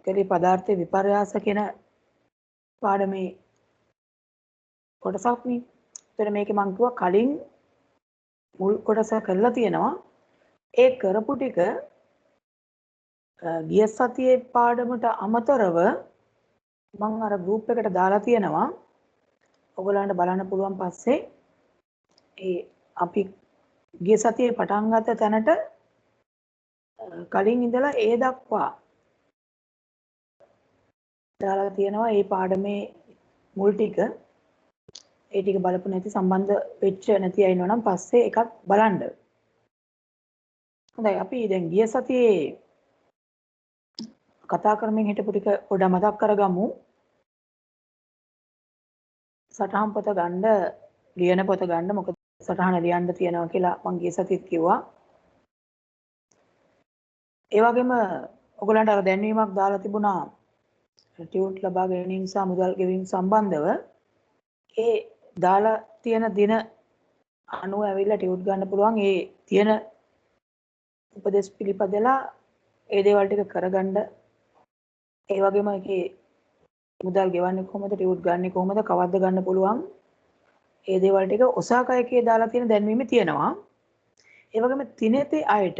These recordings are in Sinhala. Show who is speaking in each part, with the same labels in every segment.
Speaker 1: කලේ පදාර්ථ විපර්යාස කියන පාඩමේ කොටසක් නේ. ඒතර මේකේ මම කිව්වා කලින් මුල් කොටස කරලා තියෙනවා. ඒ කරපු ටික ගිය සතියේ පාඩමට අමතරව මම අර ගෲප් එකට දාලා තියෙනවා. ඔයගොල්ලන්ට බලන්න පුළුවන් පස්සේ ඒ අපි ගිය සතියේ පටන් ගත්ත තැනට කලින් ඉඳලා ඒ දක්වා දාලා තියෙනවා. ඒ පාඩමේ මුල් ටික ඒ ටික බලපු නැති සම්බන්ධ වෙච්ච නැති අය ඉන්නවනම් පස්සේ එකක් බලන්න. හොඳයි අපි දැන් ගිය සතියේ කතා කරමින් හිටපු ටික පොඩ්ඩක් මතක් කරගමු. සටහන් පොත ගන්න, ලියන පොත ගන්න. මොකද සටහන ලියන්න තියෙනවා කියලා මම ගිය සතියේත් කිව්වා. ඒ වගේම ඔයගලන්ට අර දැන්වීමක් දාලා තිබුණා ටියුට් ලබා ගැනීම සහ මුදල් ගෙවීම සම්බන්ධව. ඒ දාලා තියෙන දින අනුව ඇවිල්ලා ටියුට් ගන්න පුළුවන්. ඒ තියෙන උපදේශ පිළිපදලා ඒ දේවල් ටික කරගන්න. ඒ වගේම ඒකේ මුදල් ගෙවන්නේ කොහොමද, ටියුට් ගන්නේ කොහොමද, කවද්ද ගන්න පුළුවන්. ඒ දේවල් ටික ඔසාකා එකේ දාලා තියෙන දැන්වීමේ තියෙනවා. ඒ වගේම තිනෙතේ අයට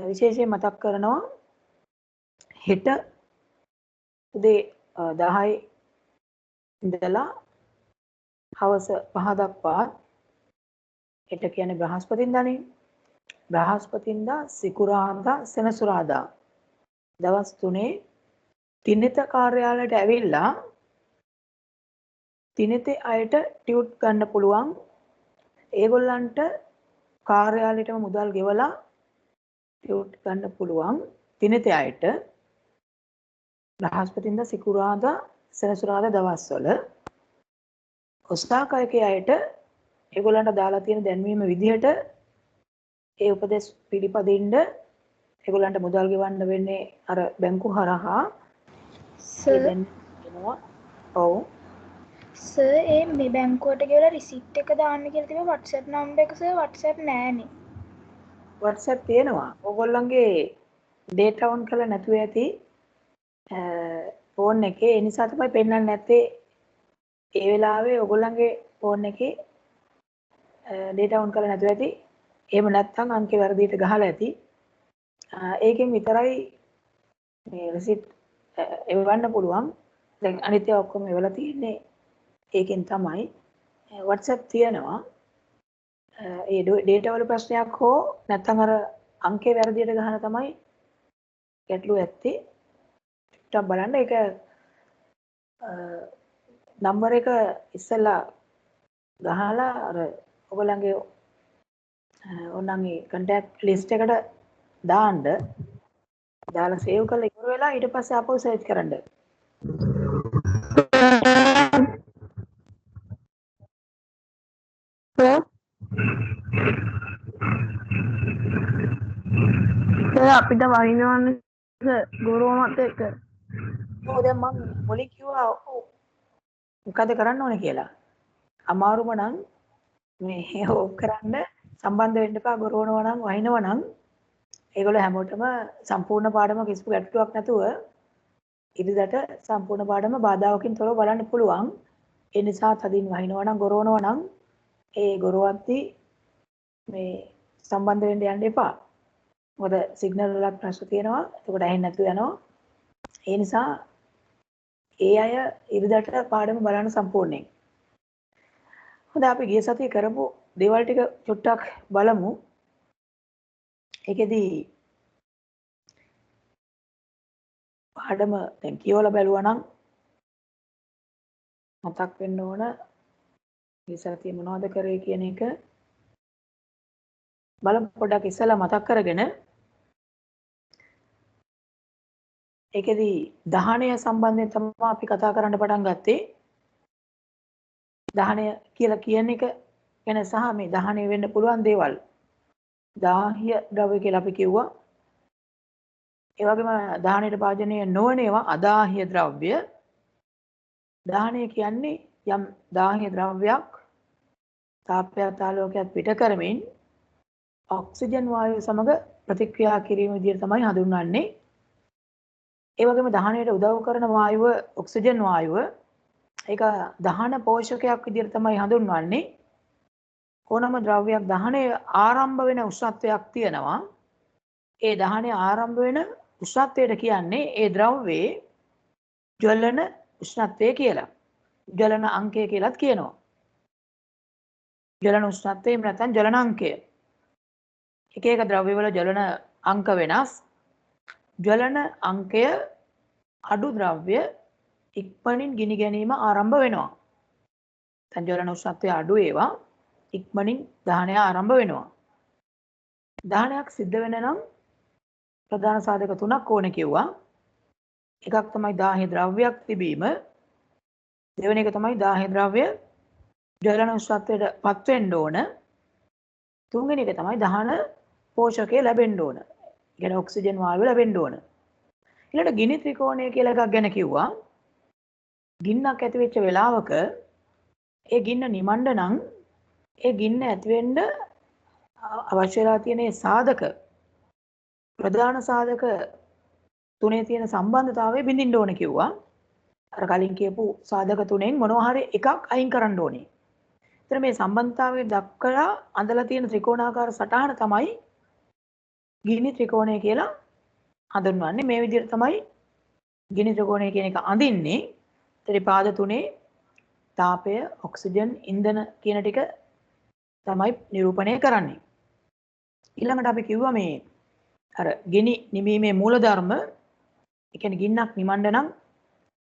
Speaker 1: විශේෂයෙන් මතක් කරනවා හෙට උදේ 10 ඉඳලා හවස 5 දක්වා හෙට කියන්නේ බ්‍රහස්පතින්දානේ. බ්‍රහස්පතින්දා, සිකුරාදා, සෙනසුරාදා දවස් 3 තිනෙත කාර්යාලයට ඇවිල්ලා තිනෙතේ අයට ටියුට් ගන්න පුළුවන්. ඒගොල්ලන්ට කාර්යාලයටම මුදල් ගෙවලා ටියුට් ගන්න පුළුවන්. තිනෙතේ අයට බ්‍රහස්පතින්දා, සිකුරාදා, සෙනසුරාදා දවස්වල. ඔස්තාකායකේ අයට ඒගොල්ලන්ට දාලා තියෙන දැන්වීම විදිහට ඒ උපදේශ පිළිපදින්න ඒගොල්ලන්ට මුදල් ගෙවන්න වෙන්නේ අර බැංකු හරහා.
Speaker 2: සර්
Speaker 1: දෙනවා. ඔව්.
Speaker 2: සර් මේ බැංකුවට ගෙවලා රිසිට් එක දාන්න කියලා තිබ්බ WhatsApp නම්බර් එක සර් WhatsApp නෑනේ.
Speaker 1: WhatsApp තියෙනවා. ඕගොල්ලන්ගේ data on කරලා නැතුව ඇති ෆෝන් එකේ. ඒ නිසා තමයි පෙන්වන්නේ නැත්තේ. ඒ වෙලාවේ ඕගොල්ලන්ගේ ෆෝන් එකේ data on කරලා නැතුව ඇති. එහෙම නැත්නම් අංකේ වැරදියට ගහලා ඇති. ඒකෙන් විතරයි මේ රිසිට් එවන්න පුළුවන්. දැන් අනිත් ඒවා ඔක්කොම එවලා තියෙන්නේ ඒකෙන් තමයි. WhatsApp තියෙනවා. ඒ data වල ප්‍රශ්නයක් හෝ නැත්නම් අර අංකේ වැරදියට ගහන තමයි ගැටලුව ඇත්තේ. ටිකක් බලන්න. ඒක නම්බර එක ඉස්සෙල්ලා ගහලා අර ඔයගොල්ලන්ගේ ඕනන්ගේ contact list එකට දාන්න. දාලා සේව් කරලා ඉවර වෙලා ඊට පස්සේ ආපහු සර්ච් කරන්න.
Speaker 3: අපිට වහිනවන්න ගුරුවමත් එක්ක.
Speaker 1: ඔව් දැන් මම මුලින් කිව්වා මොකද කරන්න ඕනේ කියලා. අමාරුම නම් මේ ඕක් කරන්න සම්බන්ධ වෙන්න එපා. ගොරවනවා නම් වහිනවා නම් ඒගොල්ලෝ හැමෝටම සම්පූර්ණ පාඩම කිසිම ගැටලුවක් නැතුව ඉදිරියට සම්පූර්ණ පාඩම බාධාවකින් තොරව බලන්න පුළුවන්. ඒ නිසා තදින් වහිනවා නම් ගොරවනවා නම් ඒ ගොරවද්දි මේ සම්බන්ධ වෙන්න යන්න එපා. මොකද සිග්නල් වලක් ප්‍රශ්න තියෙනවා. එතකොට ඇහෙන්නේ නැතුව යනවා. ඒ නිසා ඒ අය ඉරිදට පාඩම බලන්න සම්පූර්ණයෙන්. හොඳයි අපි ගිය සතියේ කරපු දේවල් ටික චුට්ටක් බලමු. ඒකෙදි පාඩම දැන් කියවලා බැලුවා නම් මතක් වෙන්න ඕන ගිය සතියේ මොනවද කරේ කියන එක බලමු. පොඩ්ඩක් ඉස්සෙල්ලා මතක් කරගෙන ඒකෙදි දහණය සම්බන්ධයෙන් තමයි අපි කතා කරන්න පටන් ගත්තේ. දහණය කියලා කියන එක ගැන සහ මේ දහණය වෙන්න පුළුවන් දේවල්. දාහ්‍ය ද්‍රව්‍ය කියලා අපි කිව්වා. ඒ වගේම දහණයට භාජනය නොවන ඒවා අදාහ්‍ය ද්‍රව්‍ය. දහණය කියන්නේ යම් දාහ්‍ය ද්‍රව්‍යයක් තාපයක් ආලෝකයක් පිට කරමින් ඔක්සිජන් වායුව සමග ප්‍රතික්‍රියා කිරීම විදිහට තමයි හඳුන්වන්නේ. ඒ වගේම දහනයට උදව් කරන වායුව ඔක්සිජන් වායුව ඒක දහන පෝෂකයක් විදිහට තමයි හඳුන්වන්නේ. ඕනම ද්‍රව්‍යයක් දහනය ආරම්භ වෙන උෂ්ණත්වයක් තියෙනවා. ඒ දහනය ආරම්භ වෙන උෂ්ණත්වයට කියන්නේ ඒ ද්‍රව්‍යයේ ජ්වලන උෂ්ණත්වය කියලා. ජ්වලන අංකය කියලාත් කියනවා. ජ්වලන උෂ්ණත්වය එහෙම නැත්නම් ජ්වලන අංකය. එක එක ද්‍රව්‍යවල ජ්වලන අංක වෙනස්. ජ්වලන අංකය අඩු ද්‍රව්‍ය ඉක්මනින් ගිනි ගැනීම ආරම්භ වෙනවා. දැන් ජ්වලන උෂ්ණත්වය අඩු ඒවා ඉක්මනින් දහනය ආරම්භ වෙනවා. දහනයක් සිද්ධ වෙන නම් ප්‍රධාන සාධක තුනක් ඕනේ කිව්වා. එකක් තමයි දාහේ ද්‍රව්‍යයක් තිබීම. දෙවෙනි එක තමයි දාහේ ද්‍රව්‍ය ජ්වලන උෂ්ණත්වයට පත් වෙන්න ඕන. තුන්වෙනි එක තමයි දහන පෝෂකය ලැබෙන්න ඕන. කියන්නේ ඔක්සිජන් වායුව ලැබෙන්න ඕන. ඊළඟට ගිනි ත්‍රිකෝණය කියලා එකක් ගැන කිව්වා. ගින්නක් ඇති වෙච්ච වෙලාවක ඒ ගින්න නිමණ්ඩ නම් ඒ ගින්න ඇති වෙන්න අවශ්‍ය වෙලා තියෙන සාධක ප්‍රධාන සාධක තුනේ තියෙන සම්බන්ධතාවය බිඳින්න ඕන කිව්වා. අර කලින් කියපු සාධක තුනෙන් මොනවා හරි එකක් අයින් කරන්න ඕනේ. ඒතර මේ සම්බන්ධතාවය දක්වලා අඳලා තියෙන ත්‍රිකෝණාකාර සටහන තමයි ගිනි ත්‍රිකෝණය කියලා හඳුන්වන්නේ. මේ විදිහට තමයි ගිනි ත්‍රිකෝණය කියන එක අඳින්නේ. ත්‍රිපාද තුනේ තාපය, ඔක්සිජන්, ඉන්ධන කියන ටික තමයි නිරූපණය කරන්නේ. ඊළඟට අපි කිව්වා මේ අර ගිනි නිවීමේ මූලධර්ම, ඒ කියන්නේ ගින්නක් නිමණ්ඩ නම්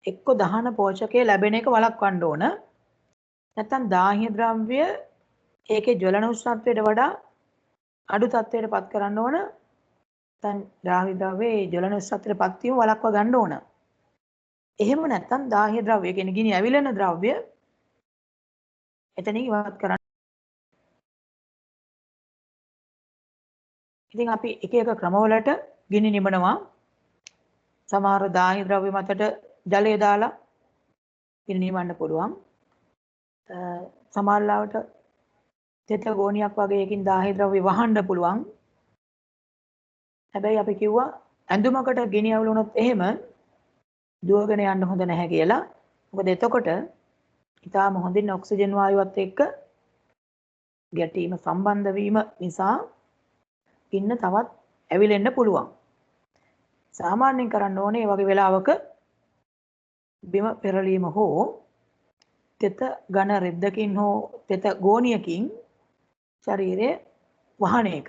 Speaker 1: එක්ක දහන පෝෂකය ලැබෙන එක වළක්වන්න ඕන. නැත්නම් දාහ්‍ය ද්‍රව්‍ය ඒකේ ජ්වලන උෂ්ණත්වයට වඩා අඩු තත්ත්වයට පත් කරන්න ඕන. නැත්නම් දාහ්‍ය ද්‍රව්‍යයේ ජ්වලන උෂ්ණත්වයට පත් වීම වළක්වා ගන්න ඕන. එහෙම නැත්නම් දාහ්‍ය ද්‍රව්‍ය කියන්නේ ගිනි ඇවිලෙන ද්‍රව්‍ය එතනින් ඉවත් කරන්න. ඉතින් අපි එක එක ක්‍රමවලට ගිනි නිමනවා. සමහර දාහ්‍ය ද්‍රව්‍ය මතට ජලය දාලා ගිනි නිමවන්න පුළුවන්. සමහර ලාවට තෙත ගෝණියක් වගේ එකකින් දාහ්‍ය ද්‍රව්‍ය වහන්න පුළුවන්. හැබැයි අපි කිව්වා ඇඳුමකට ගිනි අවුලුනොත් එහෙම දුවගෙන යන්න හොඳ නැහැ කියලා. මොකද එතකොට ඊටාම හොඳින් ඔක්සිජන් වායුවත් එක්ක ගැටීම සම්බන්ධ වීම නිසා ගින්න තවත් ඇවිලෙන්න පුළුවන්. සාමාන්‍යයෙන් කරන්න ඕනේ මේ වගේ වෙලාවක බිම පෙරලීම හෝ තෙත ඝන රෙද්දකින් හෝ තෙත ගෝණියකින් ශරීරය වහන එක.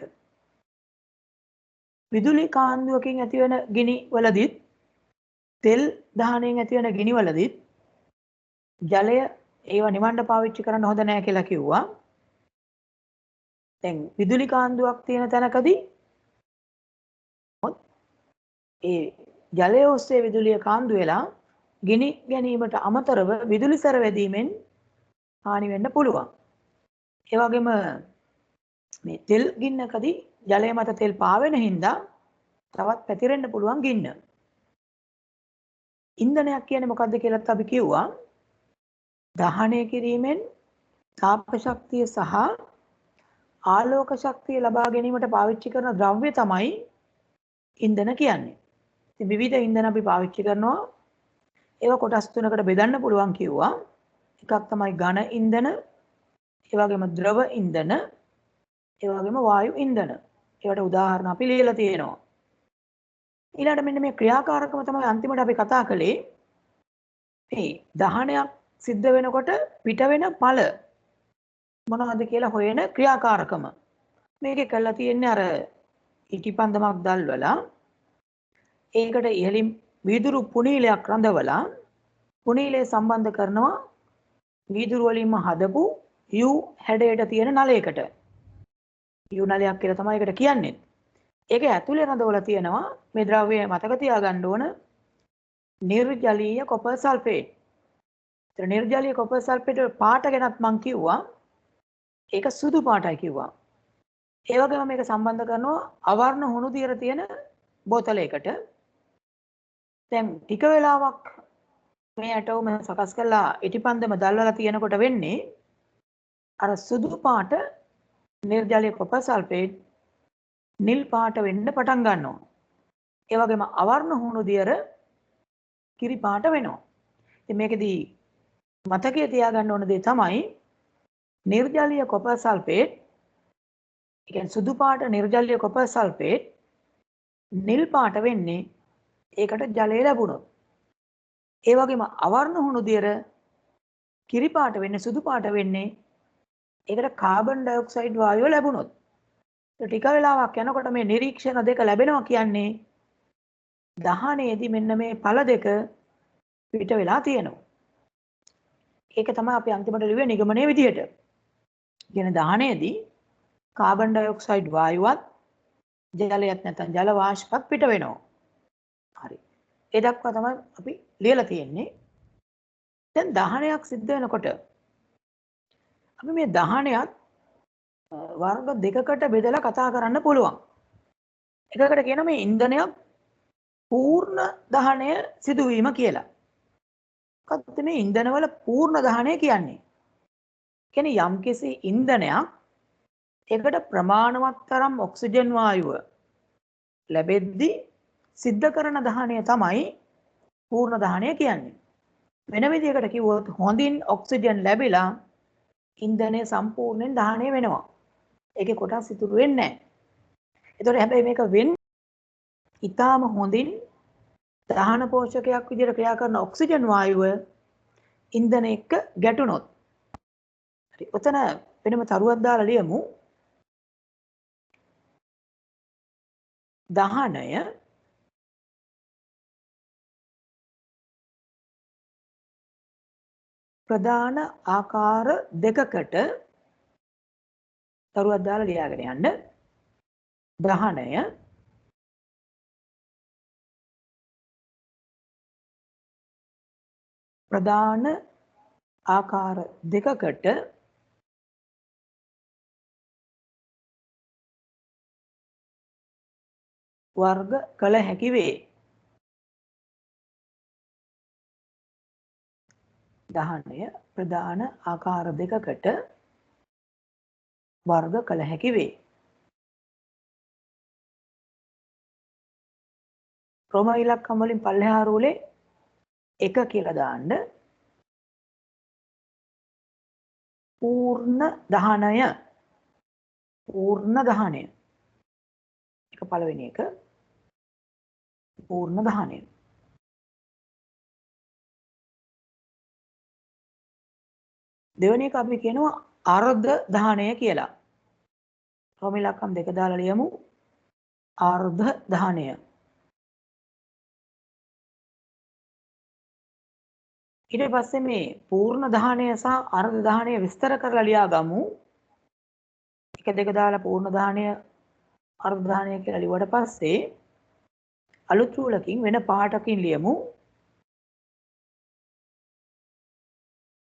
Speaker 1: විදුලි කාන්දුවකින් ඇතිවන ගිනි වලදීත් තෙල් දහණයෙන් ඇතිවන ගිනි වලදීත් ජලය ඒවා නිවන්න පාවිච්චි කරන්න හොඳ නැහැ කියලා කිව්වා. දැන් විදුලි කාන්දුවක් තියෙන තැනකදී ඒ ජලය ඔස්සේ විදුලිය කාන්දු වෙලා ගිනි ගැනීමට අමතරව විදුලි සැර වැදීමෙන් හානි වෙන්න පුළුවන්. ඒ වගේම මේ තෙල් ගින්නකදී ජලය මත තෙල් පාවෙන හින්දා තවත් පැතිරෙන්න පුළුවන් ගින්න. ඉන්ධනයක් කියන්නේ මොකද්ද කියලාත් අපි කිව්වා. දහනය කිරීමෙන් තාප ශක්තිය සහ ආලෝක ශක්තිය ලබා ගැනීමට පාවිච්චි කරන ද්‍රව්‍ය තමයි ඉන්ධන කියන්නේ. ඉතින් විවිධ ඉන්ධන අපි පාවිච්චි කරනවා. ඒවා කොටස් තුනකට බෙදන්න පුළුවන් කිව්වා. එකක් තමයි ඝන ඉන්ධන, ඒ වගේම ද්‍රව ඉන්ධන, ඒ වගේම වායු ඉන්ධන. ඒවට උදාහරණ අපි ලියලා තියෙනවා. ඊළඟට මෙන්න මේ ක්‍රියාකාරකම තමයි අන්තිමට අපි කතා කළේ. මේ දහනයක් සිද්ධ වෙනකොට පිට වෙන ඵල මොනවද කියලා හොයන ක්‍රියාකාරකම. මේකේ කරලා තියෙන්නේ අර ඉටිපන්දමක් දැල්වලා ඒකට ඉහළින් වීදුරු පුනීලයක් රඳවලා පුනීලය සම්බන්ධ කරනවා වීදුරු වලින්ම හදපු U හැඩයට තියෙන නලයකට. U නලයක් කියලා තමයි ඒකට කියන්නේ. ඒක ඇතුලේ රඳවලා තියෙනවා මේ ද්‍රව්‍ය මතක තියාගන්න ඕන නිර්ජලීය කොපර් සල්ෆේට්. ඒතර නිර්ජලීය කොපර් සල්ෆේට් පාට ගැනත් මම කිව්වා. ඒක සුදු පාටයි කිව්වා. ඒ වගේම මේක සම්බන්ධ කරනවා අවර්ණ හුණු දියර තියෙන බෝතලයකට. දැන් ටික වෙලාවක් මේ ඇටෝම සකස් කරලා ඉටිපන්දම දැල්වලා තියෙනකොට වෙන්නේ අර සුදු පාට නිර්ජලීය කොපර් සල්ෆේට් නිල් පාට වෙන්න පටන් ගන්නවා. ඒ වගේම අවර්ණ හුණු දියර කිරි පාට වෙනවා. ඉතින් මේකෙදී මතකයේ තියාගන්න ඕන දේ තමයි නිර්ජලීය කොපර් සල්ෆේට්, ඒ කියන්නේ සුදු පාට නිර්ජලීය කොපර් සල්ෆේට් නිල් පාට වෙන්නේ ඒකට ජලය ලැබුණොත්. ඒ වගේම අවර්ණ හුණු දියර කිරි පාට වෙන්නේ සුදු පාට වෙන්නේ ඒකට කාබන් ඩයොක්සයිඩ් වායුව ලැබුණොත්. ටික වෙලාවක් යනකොට මේ නිරීක්ෂණ දෙක ලැබෙනවා කියන්නේ දහනයේදී මෙන්න මේ ඵල දෙක පිට වෙලා තියෙනවා. ඒක තමයි අපි අන්තිමට ලිව්වේ නිගමනයේ විදිහට. කියන දහනයේදී කාබන් ඩයොක්සයිඩ් වායුවත් ජලයත් නැත්නම් ජල වාෂ්පත් පිට වෙනවා. හරි. ඒ දක්වා තමයි අපි ලියලා තියෙන්නේ. දැන් දහනයක් සිද්ධ වෙනකොට අපි මේ දහනයත් වර්ග දෙකකට බෙදලා කතා කරන්න පුළුවන්. එකකට කියන මේ ඉන්ධනයක් පූර්ණ දහනය සිදුවීම කියලා. මොකක්ද මේ ඉන්ධනවල පූර්ණ දහනය කියන්නේ? කියන්නේ යම්කිසි ඉන්ධනයක් ඒකට ප්‍රමාණවත් තරම් ඔක්සිජන් වායුව ලැබෙද්දී සිද්ධ කරන දහනය තමයි පූර්ණ දහනය කියන්නේ. වෙන විදිහකට කිව්වොත් හොඳින් ඔක්සිජන් ලැබිලා ඉන්ධනය සම්පූර්ණයෙන් දහනය වෙනවා. ඒකේ කොටස් ඉතුරු වෙන්නේ නැහැ. ඒතකොට හැබැයි මේක වෙන්නේ ඊටාම හොඳින් දහන පෝෂකයක් විදිහට ක්‍රියා කරන ඔක්සිජන් වායුව ඉන්ධන එක්ක ගැටුණොත්. හරි. ඔතන වෙනම තරුවක් දාලා ලියමු. දහනය ප්‍රධාන ආකාර දෙකකට තරුවක් දාලා ලියාගෙන යන්න. දහනය ප්‍රධාන ආකාර දෙකකට වර්ග කළ හැකි වේ. දහනය ප්‍රධාන ආකාර දෙකකට වර්ග කළ හැකි වේ. රෝම ඉලක්කම් වලින් පල්ලෙහා රූලේ 1 කියලා දාන්න. පූර්ණ දහනය. පූර්ණ දහනය. එක පළවෙනි එක. පූර්ණ දහනය. දෙවෙනි එක අපි කියනවා අර්ධ දහනය කියලා. රෝම ඉලක්කම් 2 දාලා ලියමු. අර්ධ දහනය. ඊට පස්සේ මේ පූර්ණ දහනය සහ අර්ධ දහනය විස්තර කරලා ලියා ගමු. 1 2 දාලා පූර්ණ දහනය අර්ධ දහනය කියලා ලිව්වට පස්සේ අලුත් රූලකින් වෙන පාටකින් ලියමු.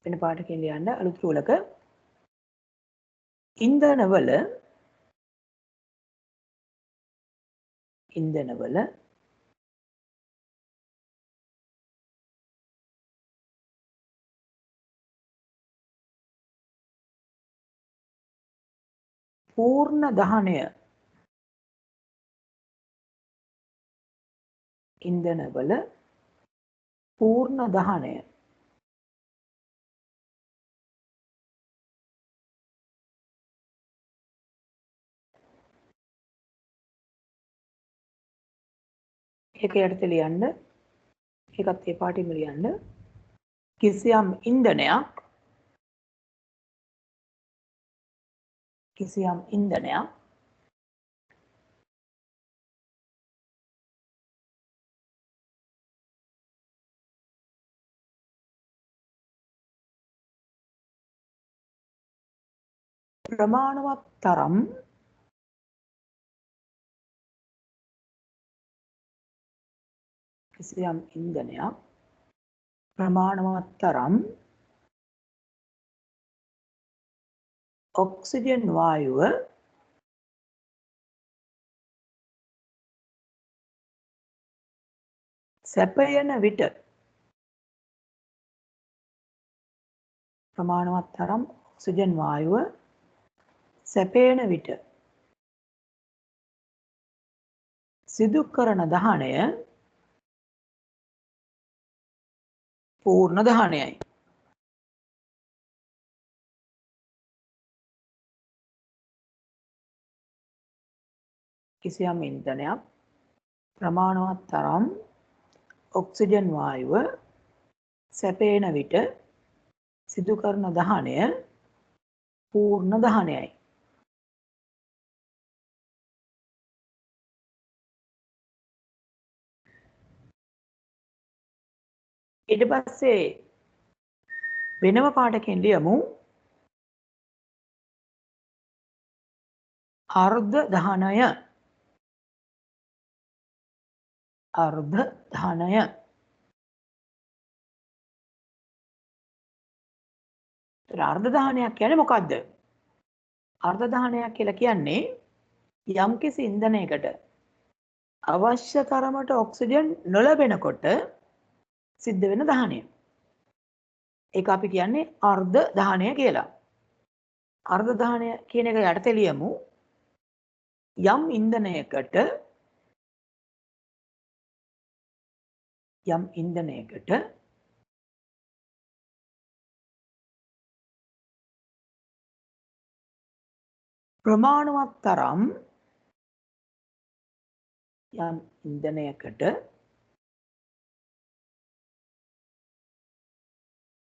Speaker 1: වෙන පාටකින් ලියන්න අලුත් රූලක ඉන්ධනවල පූර්ණ දහනය. ඉන්ධනවල පූර්ණ දහනය. ඒක යටතේ ලියන්න. ඒකත් ඒ පාටින්ම ලියන්න. කිසියම් ඉන්ධනයක් ප්‍රමාණවත් තරම් ඔක්සිජන් වායුව සැපයන විට ප්‍රමාණවත් තරම් ඔක්සිජන් වායුව සැපයන විට සිදු කරන දහනය පූර්ණ දහනයයි. කිසියම් ඉන්ධනයක් ප්‍රමාණවත් තරම් ඔක්සිජන් වායුව සැපේන විට සිදු කරන දහනය පූර්ණ දහනයයි. ඊට පස්සේ වෙනම පාඩකෙන් ලියමු අර්ධ දහනය. අර්ධ දහනය. අර්ධ දහනයක් කියන්නේ මොකද්ද? අර්ධ දහනයක් කියලා කියන්නේ යම්කිසි ඉන්ධනයකට අවශ්‍ය තරමට ඔක්සිජන් නොලැබෙනකොට සිද්ධ වෙන දහනය. ඒක අපි කියන්නේ අර්ධ දහනය කියලා. අර්ධ දහනය කියන එක යටතේ ලියමු යම් ඉන්ධනයකට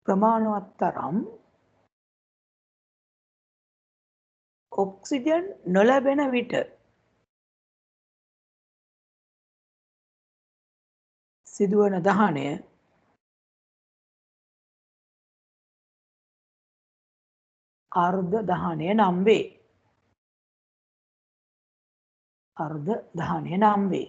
Speaker 1: ප්‍රමාණවත් තරම් ඔක්සිජන් නොලැබෙන විට සිදුවන දහනය අර්ධ දහනය නම් වේ. අර්ධ දහනය නම් වේ.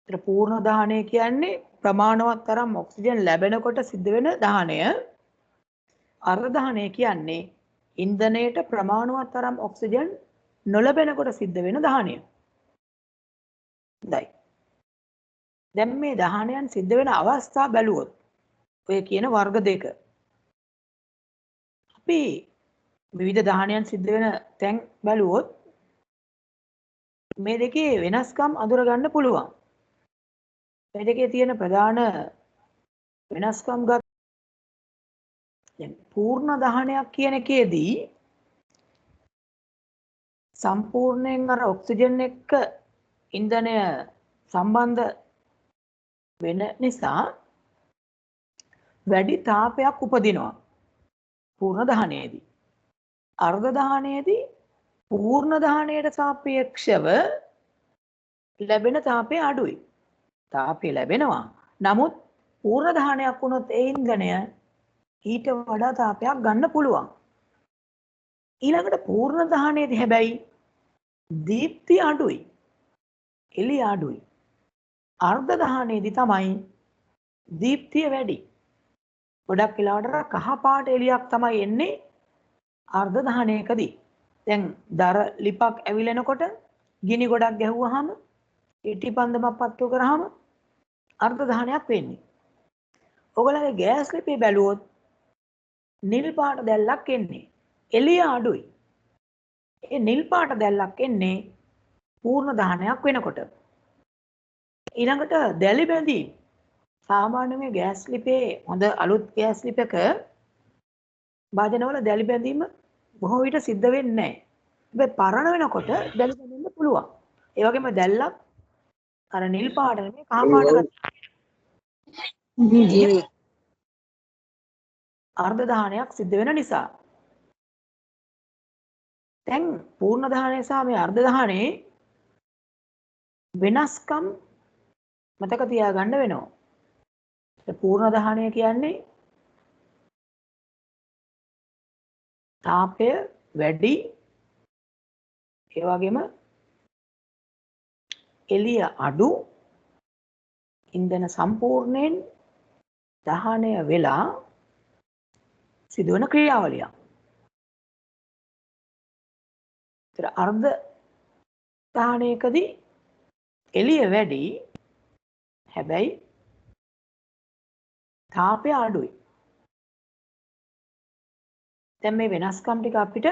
Speaker 1: පූර්ණ දහනය කියන්නේ ප්‍රමාණවත් තරම් ඔක්සිජන් ලැබෙනකොට සිද්ධ වෙන දහනය. අර්ධ දහනය කියන්නේ ඉන්ධනයට ප්‍රමාණවත් තරම් ඔක්සිජන් නොලැබෙනකොට සිද්ධ වෙන දහනය. හොඳයි. දැන් මේ දහනයන් සිද්ධ වෙන අවස්ථා බැලුවොත් ඔය කියන වර්ග දෙක අපි විවිධ දහනයන් සිද්ධ වෙන තැන් බැලුවොත් මේ දෙකේ වෙනස්කම් අඳුර ගන්න පුළුවන්. මේ දෙකේ තියෙන ප්‍රධාන වෙනස්කම් දැන් පූර්ණ දහනයක් කියන එකේදී සම්පූර්ණයෙන් අර ඔක්සිජන් එක්ක ඉන්ධනය සම්බන්ධ වෙන නිසා වැඩි තාපයක් උපදිනවා පූර්ණ දහනයේදී. අර්ධ දහනයේදී පූර්ණ දහනයට සාපේක්ෂව ලැබෙන තාපය අඩුයි. තාපය ලැබෙනවා. නමුත් පූර්ණ දහනයක් වුණොත් ඒ ඉන්ධනය ඊට වඩා තාපයක් ගන්න පුළුවන්. ඊළඟට පූර්ණ දහනයේදී හැබැයි දීප්තිය අඩුයි. එළිය අඩුයි. අර්ධ දහනයේදී තමයි දීප්තිය වැඩි. ගොඩක් වෙලාවට කහ පාට එළියක් තමයි එන්නේ අර්ධ දහනයකදී. දැන් දර ලිපක් ඇවිලෙනකොට ගිනි ගොඩක් ගැහුවාම ඉටිපන්දමක් පත්තු කරාම අර්ධ දහනයක් වෙන්නේ. ඔයගොල්ලන්ගේ ගෑස් ලිපේ බැලුවොත් නිල් පාට දැල්ලක් එන්නේ. එළිය අඩුයි. ඒ නිල් පාට දැල්ලක් එන්නේ පූර්ණ දහනයක් වෙනකොට. ඊළඟට දැලි බැඳීම් සාමාන්‍ය මේ ගෑස් ලිපේ හොඳ අලුත් ගෑස් ලිපක භාජනවල දැලි බැඳීම බොහෝ විට සිද්ධ වෙන්නේ නැහැ. හැබැයි පරණ වෙනකොට දැලි බැඳෙන්න පුළුවන්. ඒ වගේම දැල්ලක් අර නිල් පාට නෙමෙයි කහ පාට අර්ධ දහනයක් සිද්ධ වෙන නිසා. දැන් පූර්ණ දහනය සහ මේ අර්ධ දහනයේ වෙනස්කම් මතක තියාගන්න වෙනවා. පූර්ණ දහනය කියන්නේ තාපය වැඩි ඒ වගේම එළිය අඩු ඉන්ධන සම්පූර්ණයෙන් දහනය වෙලා සිදුවන ක්‍රියාවලියක්. ඒතර අර්ධ දහනයකදී එළිය වැඩි හැබැයි තාපය අඩුයි. දැන් මේ වෙනස්කම් ටික අපිට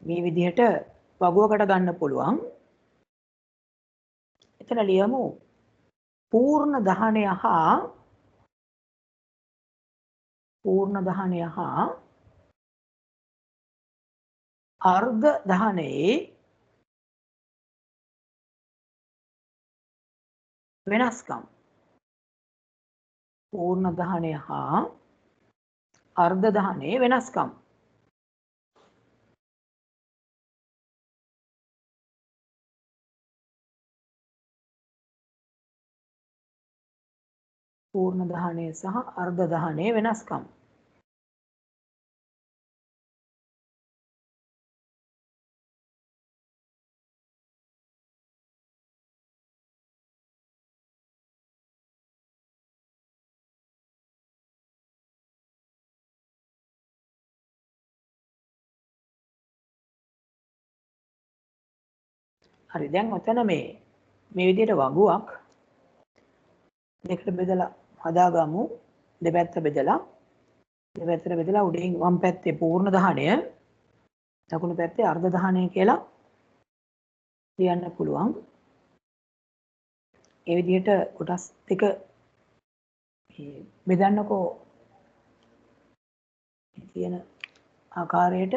Speaker 1: මේ විදිහට වගුවකට ගන්න පුළුවන්. එතන ලියමු පූර්ණ දහනය හා අර්ධ දහනයේ වෙනස්කම්. පූර්ණ දහනය හා අර්ධ දහනයේ වෙනස්කම්. පූර්ණ දහනය සහ අර්ධ දහනයේ වෙනස්කම්. හරි දැන් ඔතන මේ විදිහට වගුවක් දෙකට බෙදලා හදාගමු. දෙපැත්ත බෙදලා උඩින් වම් පැත්තේ පූර්ණ දහනය දකුණු පැත්තේ අර්ධ දහනය කියලා ලියන්න පුළුවන්. ඒ විදිහට කොටස් දෙක බෙදන්නකෝ තියෙන ආකාරයට.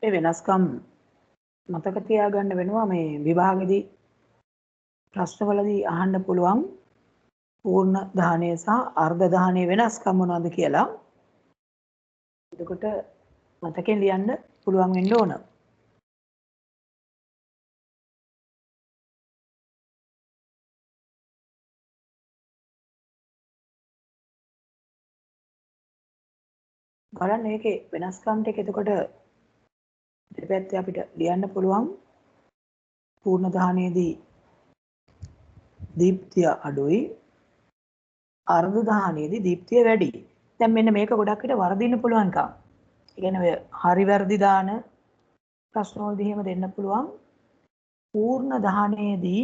Speaker 1: මේ වෙනස්කම් මතක තියාගන්න වෙනවා. මේ විභාගෙදී ප්‍රශ්නවලදී අහන්න පුළුවන් පූර්ණ දහනය සහ අර්ධ දහනයේ වෙනස්කම් මොනවද කියලා. එතකොට මතකෙන් ලියන්න පුළුවන් වෙන්න ඕන. බලන්න මේකේ වෙනස්කම් ටික එතකොට දෙපැත්තේ අපිට ලියන්න පුළුවන්. පූර්ණ දහනයේදී දීප්තිය අඩුයි, අර්ධ දහනයේදී දීප්තිය වැඩි. දැන් මෙන්න මේක ගොඩක් විට වර්ධින්න පුළුවන් එකක්. ඒ කියන්නේ ඔය හරි වැරදි දාන ප්‍රශ්නවලදී එහෙම දෙන්න පුළුවන්. පූර්ණ දහනයේදී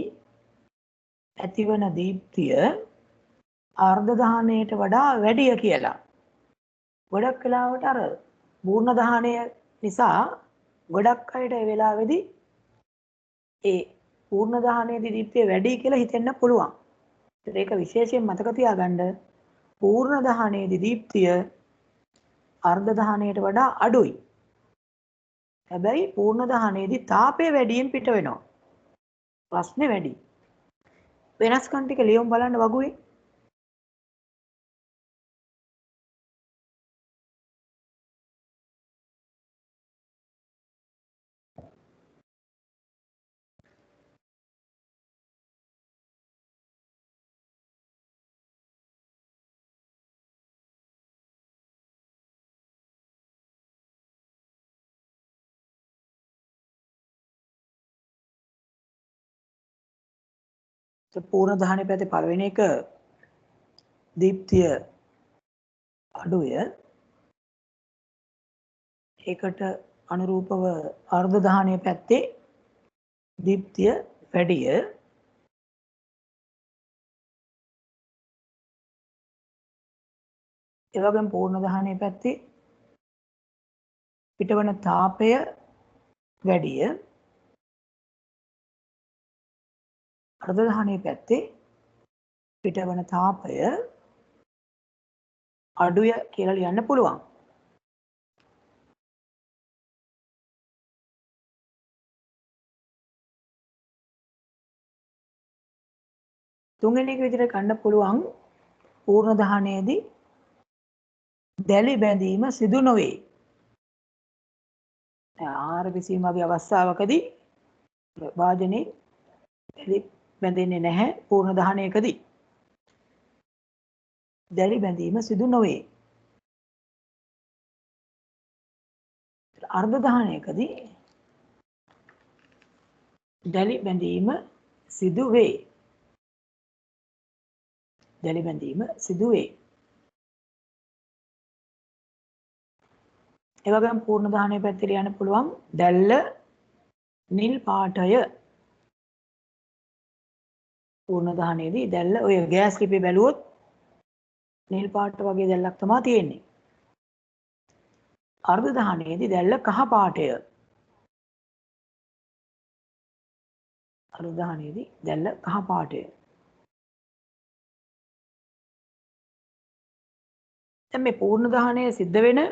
Speaker 1: ඇතිවන දීප්තිය අර්ධ දහනයට වඩා වැඩිය කියලා. ගොඩක් වෙලාවට අර පූර්ණ දහනය නිසා ගොඩක් අයට ඒ වෙලාවේදී ඒ පූර්ණ දහනයේදී දීප්තිය වැඩි කියලා හිතෙන්න පුළුවන්. ඒක විශේෂයෙන් මතක තියාගන්න. පූර්ණ දහනයේදී දීප්තිය අර්ධ දහනයට වඩා අඩුයි. හැබැයි පූර්ණ දහනයේදී තාපය වැඩියෙන් පිට වෙනවා. ප්‍රශ්නේ වැඩි. වෙනස්කම් ටික ලියමු බලන්න වගුවේ. පූර්ණ දහනය පැත්තේ පළවෙනි එක දීප්තිය අඩුය. ඒකට අනුරූපව අර්ධ දහනය පැත්තේ දීප්තිය වැඩිය. ඒ වගේම පූර්ණ දහනය පැත්තේ පිටවන තාපය වැඩිය. අර්ධ දහනය පැත්තේ පිටවන තාපය අඩුය කියලා ලියන්න පුළුවන්. තුන්වෙනි එක විදිහට ගන්න පුළුවන් පූර්ණ දහනයේදී දැලි බැඳීම සිදු නොවේ. ආහාර විසීම වගේ අවස්ථාවකදී වාදනයේ දැලි බැඳෙන්නේ නැහැ. පූර්ණ දහනයකදී දැලි බැඳීම සිදු නොවේ. අර්ධ දහනයකදී දැලි බැඳීම සිදු වේ. දැලි බැඳීම සිදු වේ. ඒ වගේම පූර්ණ දහණය පැත්තට යන්න පුළුවන්. දැල්ල නිල් පාටය. පූර්ණ දහණයේදී දැල්ල ඔය ගෑස් ලිපේ බැලුවොත් නිල් පාට වගේ දැල්ලක් තමයි තියෙන්නේ. අර්ධ දහණයේදී දැල්ල කහ පාටය. අර්ධ දහණයේදී දැල්ල කහ පාටය. දැන් මේ පූර්ණ දහණය සිද්ධ වෙන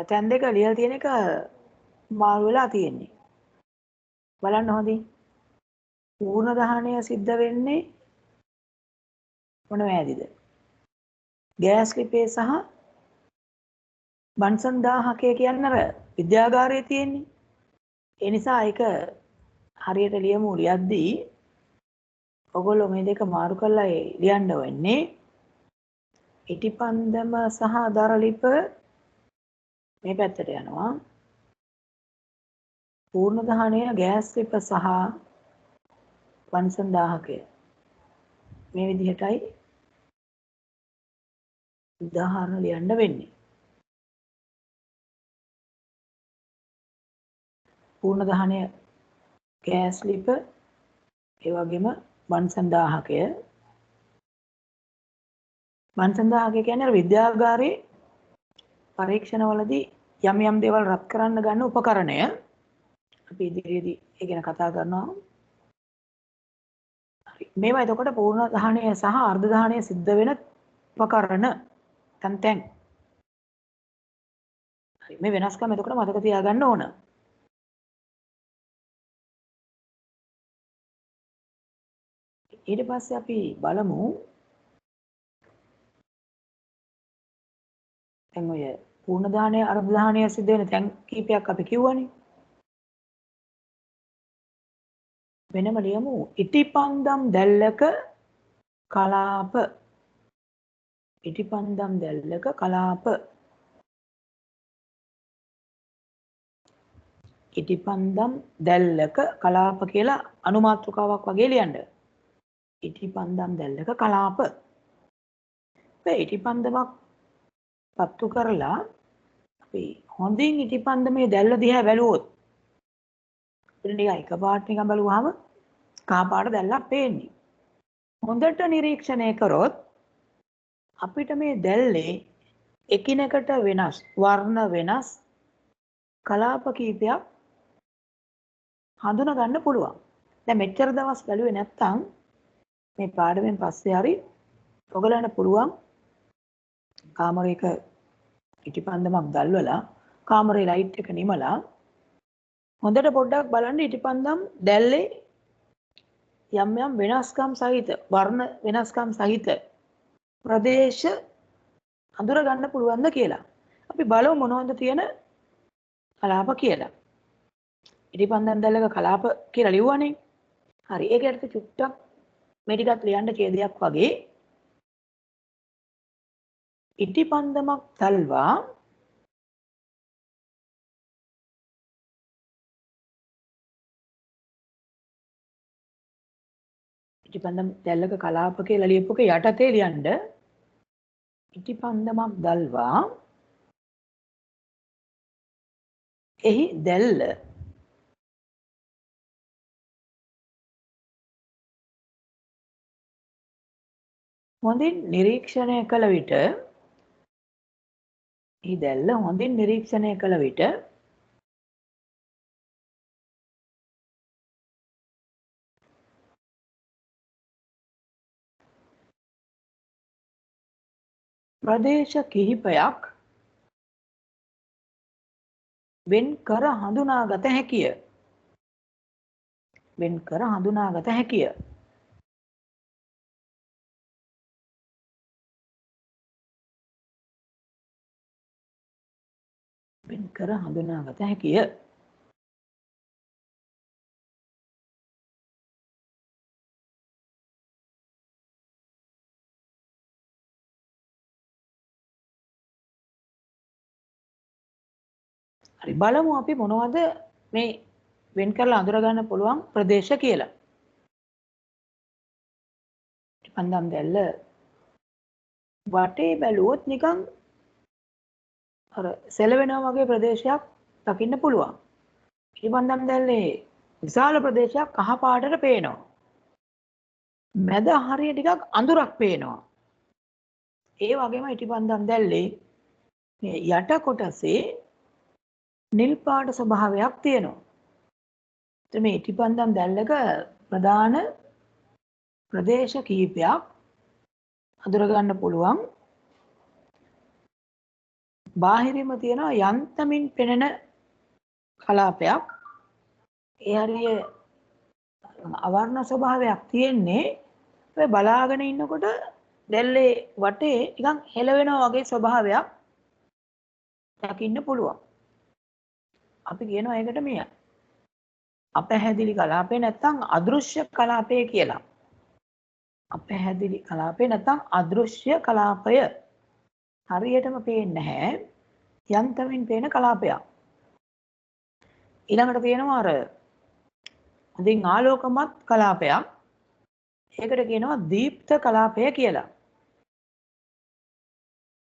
Speaker 1: තැන් දෙක ලියලා තියෙන එක මාරු වෙලා තියෙන්නේ. බලන්න හොඳින්. පූර්ණ දහණය සිද්ධ වෙන්නේ මොන වෑදිද? ගෑස් ලිපේ සහ බන්සන් 1000 කියන්නේ අර විද්‍යාගාරයේ තියෙන්නේ. ඒ නිසා ඒක හරියට ලියමු ලියද්දී ඔයගොල්ලෝ මේ දෙක මාරු කරලා ලියන්න වෙන්නේ. ඉටිපන්දම සහ දරලිප මේ පැත්තට යනවා. පූර්ණ දහණය ගෑස් ලිප සහ බන්සන් 1000 මේ විදිහටයි උදාහරණ ලියන්න වෙන්නේ. පූර්ණ දහණය ගෑස් ලිප ඒ වගේම බන්සන් 1000 බන්සන් 1000 කියන්නේ අර විද්‍යාගාරයේ පරීක්ෂණවලදී යම් යම් දේවල් රත් කරන්න ගන්න උපකරණය. අපි ඉදිරියේදී ඒ ගැන කතා කරනවා. හරි. මේවා එතකොට පූර්ණ දහණය සහ අර්ධ දහණය සිද්ධ වෙන උපකරණ තැන්. හරි. මේ වෙනස්කම් එතකොට මතක තියාගන්න ඕන. ඊට පස්සේ අපි බලමු දැන් ඔය පූර්ණ දහණය අර්ධ දහණය සිද්ධ වෙන තැන් කීපයක් අපි කිව්වනේ. වෙනම ලියමු ඉටිපන්දම් දැල්ලක කලාප. ඉටිපන්දම් දැල්ලක කලාප. ඉටිපන්දම් දැල්ලක කලාප කියලා අනුමාත්‍රකාවක් වගේ ලියන්න. ඉටිපන්දම් දැල්ලක කලාප. මේ ඉටිපන්දමක් පත්තු කරලා අපි හොඳින් ඉටිපන්දමේ දැල්ල දිහා බැලුවොත් අපිට නිකන් එකපාරට නිකන් බලුවාම කහ පාට දැල්ලක් පේන්නේ. හොඳට නිරීක්ෂණය කරොත් අපිට මේ දැල්ලේ එකිනෙකට වෙනස් වර්ණ වෙනස් කලාප කීපයක් හඳුනා ගන්න පුළුවන්. දැන් මෙච්චර දවස් බැලුවේ නැත්තම් මේ පාඩමෙන් පස්සේ හරි ඔයගලන්ට පුළුවන් කාමරයක ඉටිපන්දමක් දැල්වලා කාමරේ ලයිට් එක නිමලා හොඳට පොඩ්ඩක් බලන්න ඉටිපන්දම් දැල්ලේ යම් යම් වෙනස්කම් සහිත වර්ණ වෙනස්කම් සහිත ප්‍රදේශ අඳුර ගන්න පුළුවන්ද කියලා. අපි බලමු මොනවද තියෙන කලාප කියලා. ඉටිපන්දම් දැල්ලක කලාප කියලා ලියුවානේ. හරි. ඒකට චුට්ටක් මේ ටිකත් ලියන්න ඡේදයක් වගේ. ඉටිපන්දමක් තල්වා ඉටිපන්දම් දැල්ලක කලාප කියලා ලියපුවක යටතේ ලියන්න ඉටිපන්දමක් දල්වා එහි දැල්ල හොඳින් නිරීක්ෂණය කළ විට එහි දැල්ල හොඳින් නිරීක්ෂණය කළ විට ප්‍රදේශ කිහිපයක් වෙන් කර හඳුනාගත හැකිය. වෙන් කර හඳුනාගත හැකිය. වෙන් කර හඳුනාගත හැකිය. හරි බලමු අපි මොනවද මේ වෙන් කරලා අඳුර ගන්න පුළුවන් ප්‍රදේශ කියලා. ඉටිපන්දම් දැල්ල වටේ බැලුවොත් නිකන් අර සෙලවෙනවා වගේ ප්‍රදේශයක් දකින්න පුළුවන්. ඉටිපන්දම් දැල්ලේ විශාල ප්‍රදේශයක් කහ පාටට පේනවා. මැද හරිය ටිකක් අඳුරක් පේනවා. ඒ වගේම ඉටිපන්දම් දැල්ලේ මේ යට කොටසේ නිල් පාට ස්වභාවයක් තියෙනවා. එතකොට මේ ඉටිපන්දම් දැල්ලක ප්‍රධාන ප්‍රදේශ කීපයක් අඳුර ගන්න පුළුවන්. බාහිරින්ම තියෙනවා යන්තමින් පෙනෙන කලාපයක්. ඒ හරිය අවර්ණ ස්වභාවයක් තියෙන්නේ. ඔය බලාගෙන ඉන්නකොට දැල්ලේ වටේ නිකන් හෙලවෙනවා වගේ ස්වභාවයක් දකින්න පුළුවන්. අපි කියනවා ඒකට මේ අපැහැදිලි කලාපේ නැත්නම් අදෘශ්‍ය කලාපය කියලා. අපැහැදිලි කලාපේ නැත්නම් අදෘශ්‍ය කලාපය. හරියටම පේන්නේ නැහැ. යන්තමින් පේන කලාපයක්. ඊළඟට තියෙනවා අර හොඳින් ආලෝකමත් කලාපයක්. ඒකට කියනවා දීප්ත කලාපය කියලා.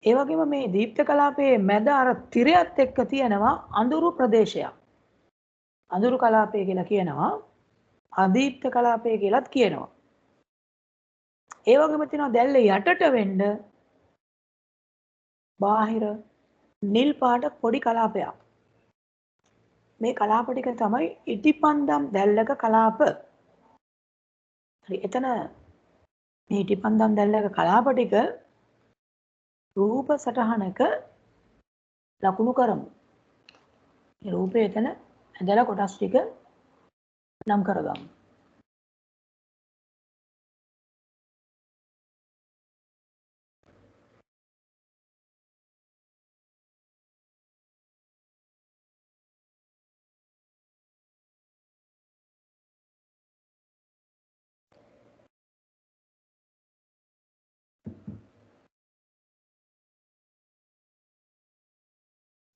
Speaker 1: ඒ වගේම මේ දීප්ත කලාපයේ මැද අර තිරයත් එක්ක තියෙනවා අඳුරු ප්‍රදේශයක්. අඳුරු කලාපය කියලා කියනවා. අදීප්ත කලාපය කියලාත් කියනවා. ඒ වගේම තියෙනවා දැල්ල යටට වෙන්න බාහිර නිල් පාට පොඩි කලාපයක්. මේ කලාප ටික තමයි ඉටිපන්දම් දැල්ලක කලාප. හරි එතන මේ ඉටිපන්දම් දැල්ලක කලාප ටික රූප සටහනක ලකුණු කරමු. මේ රූපය එතන ඇදලා කොටස් ටික නම් කරගමු.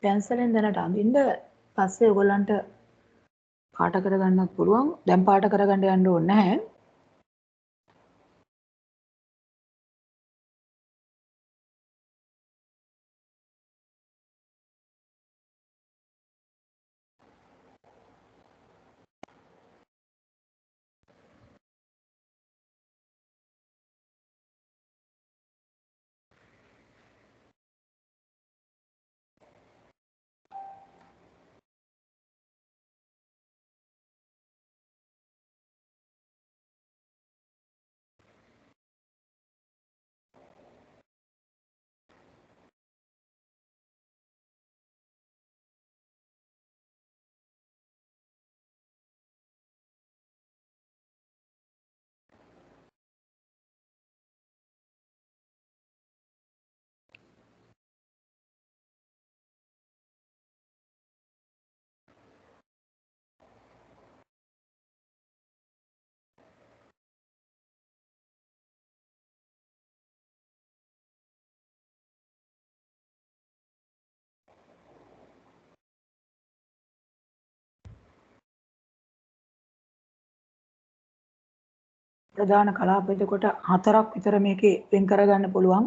Speaker 1: පැන්සලෙන් දැනට අඳින්න පස්සේ ඔයගොල්ලන්ට පාට කරගන්නත් පුළුවන්. දැන් පාට කරගන්න යන්න ඕනේ නැහැ. ප්‍රධාන කලාප එතකොට 4ක් විතර මේකේ වෙන් කරගන්න පුළුවන්.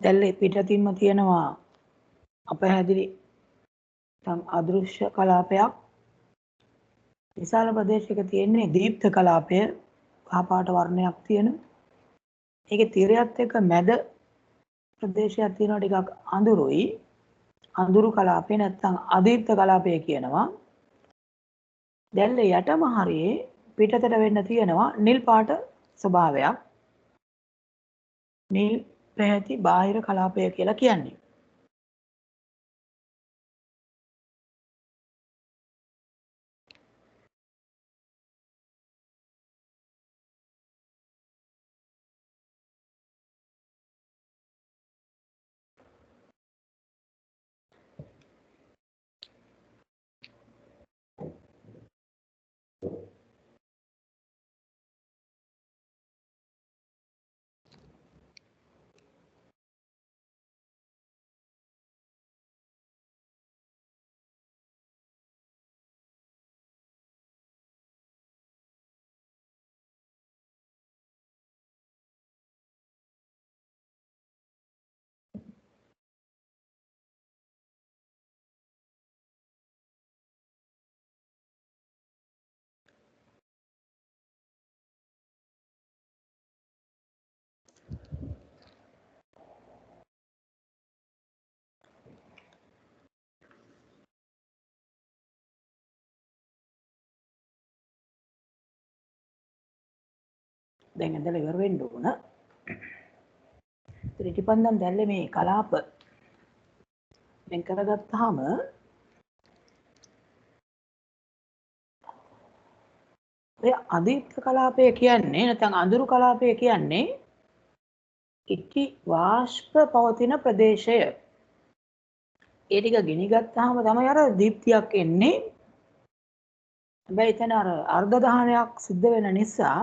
Speaker 1: දැල්ලේ පිටතින්ම තියෙනවා අපැහැදිලි නැත්නම් අදෘශ්‍ය කලාපයක්. විශාල ප්‍රදේශයක තියෙන්නේ දීප්ත කලාපය. කහ පාට වර්ණයක් තියෙන. ඒකේ තිරයත් එක්ක මැද ප්‍රදේශයක් තියෙනවා ටිකක් අඳුරුයි. අඳුරු කලාපය නැත්නම් අදීප්ත කලාපය කියනවා. දැල්ලේ යටම හරියේ පිටතට වෙන්න තියෙනවා නිල් පාට ස්වභාවයක්. නිල් පැහැති බාහිර කලාපය කියලා කියන්නේ. දැන් ඇඳලා ඉවර වෙන්න ඕන. ත්‍රිටිපන්දම් දැල්ලේ මේ කලාප වෙන් කරගත්තාම ඔය අදීප්ත කලාපය කියන්නේ නැත්නම් අඳුරු කලාපය කියන්නේ ඉටි වාෂ්ප පවතින ප්‍රදේශය. ඒ ටික ගිනි ගත්තාම තමයි අර දීප්තියක් එන්නේ. හැබැයි එතන අර අර්ධ දහනයක් සිද්ධ වෙන නිසා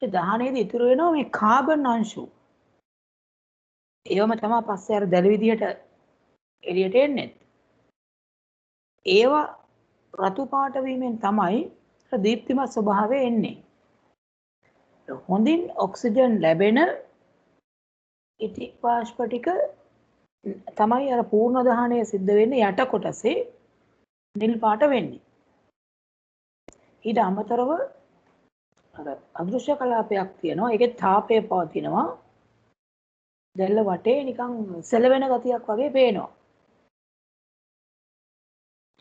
Speaker 1: ඒ දහනයේදී ඉතුරු වෙනවා මේ කාබන් අංශු. ඒවම තමයි පස්සේ අර දැලි විදියට එළියට එන්නේ. ඒවා රතු පාට වීමෙන් තමයි දීප්තිමත් ස්වභාවය එන්නේ. හොඳින් ඔක්සිජන් ලැබෙන ඉටි වාෂ්ප ටික තමයි අර පූර්ණ දහනය සිද්ධ වෙන්නේ යට කොටසේ නිල් පාට වෙන්නේ. ඊට අමතරව අර අදෘශ්‍ය කලාපයක් තියෙනවා. ඒකේ තාපය පවතිනවා. දැල්ල වටේ නිකන් සෙලවෙන ගතියක් වගේ පේනවා.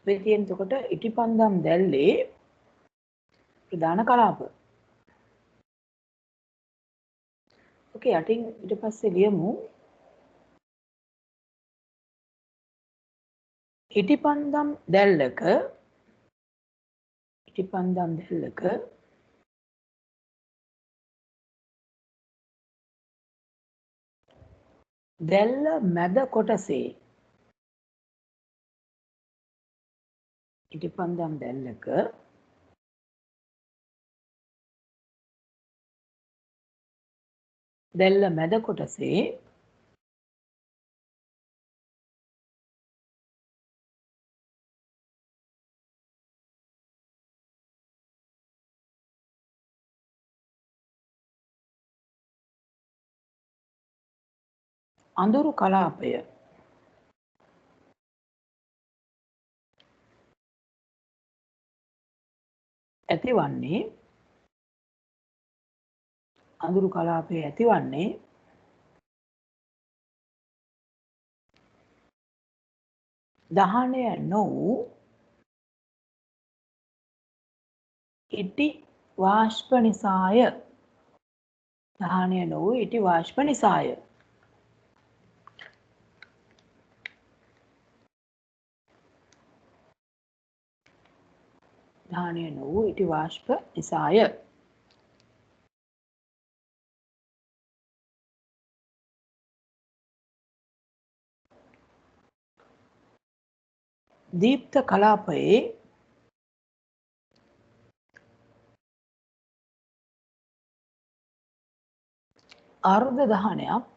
Speaker 1: මේ තියෙන එතකොට ඉටිපන්දම් දැල්ලේ ප්‍රධාන කලාප. ඕකේ යටින් ඊට පස්සේ ලියමු ඉටිපන්දම් දැල්ලක දැල්ල මැද කොටසේ ඉටිපන්දම් දැල්ලක දැල්ල මැද කොටසේ අඳුරු කලාපය ඇතිවන්නේ අඳුරු කලාපය ඇතිවන්නේ දහනය නොවූ ඉටි වාෂ්ප නිසාය. දහනය නොවූ ඉටි වාෂ්ප නිසාය. දහනය නොවූ ඉටි වාෂ්ප නිසාය. දීප්ත කලාපයේ අර්ධ දහනයක්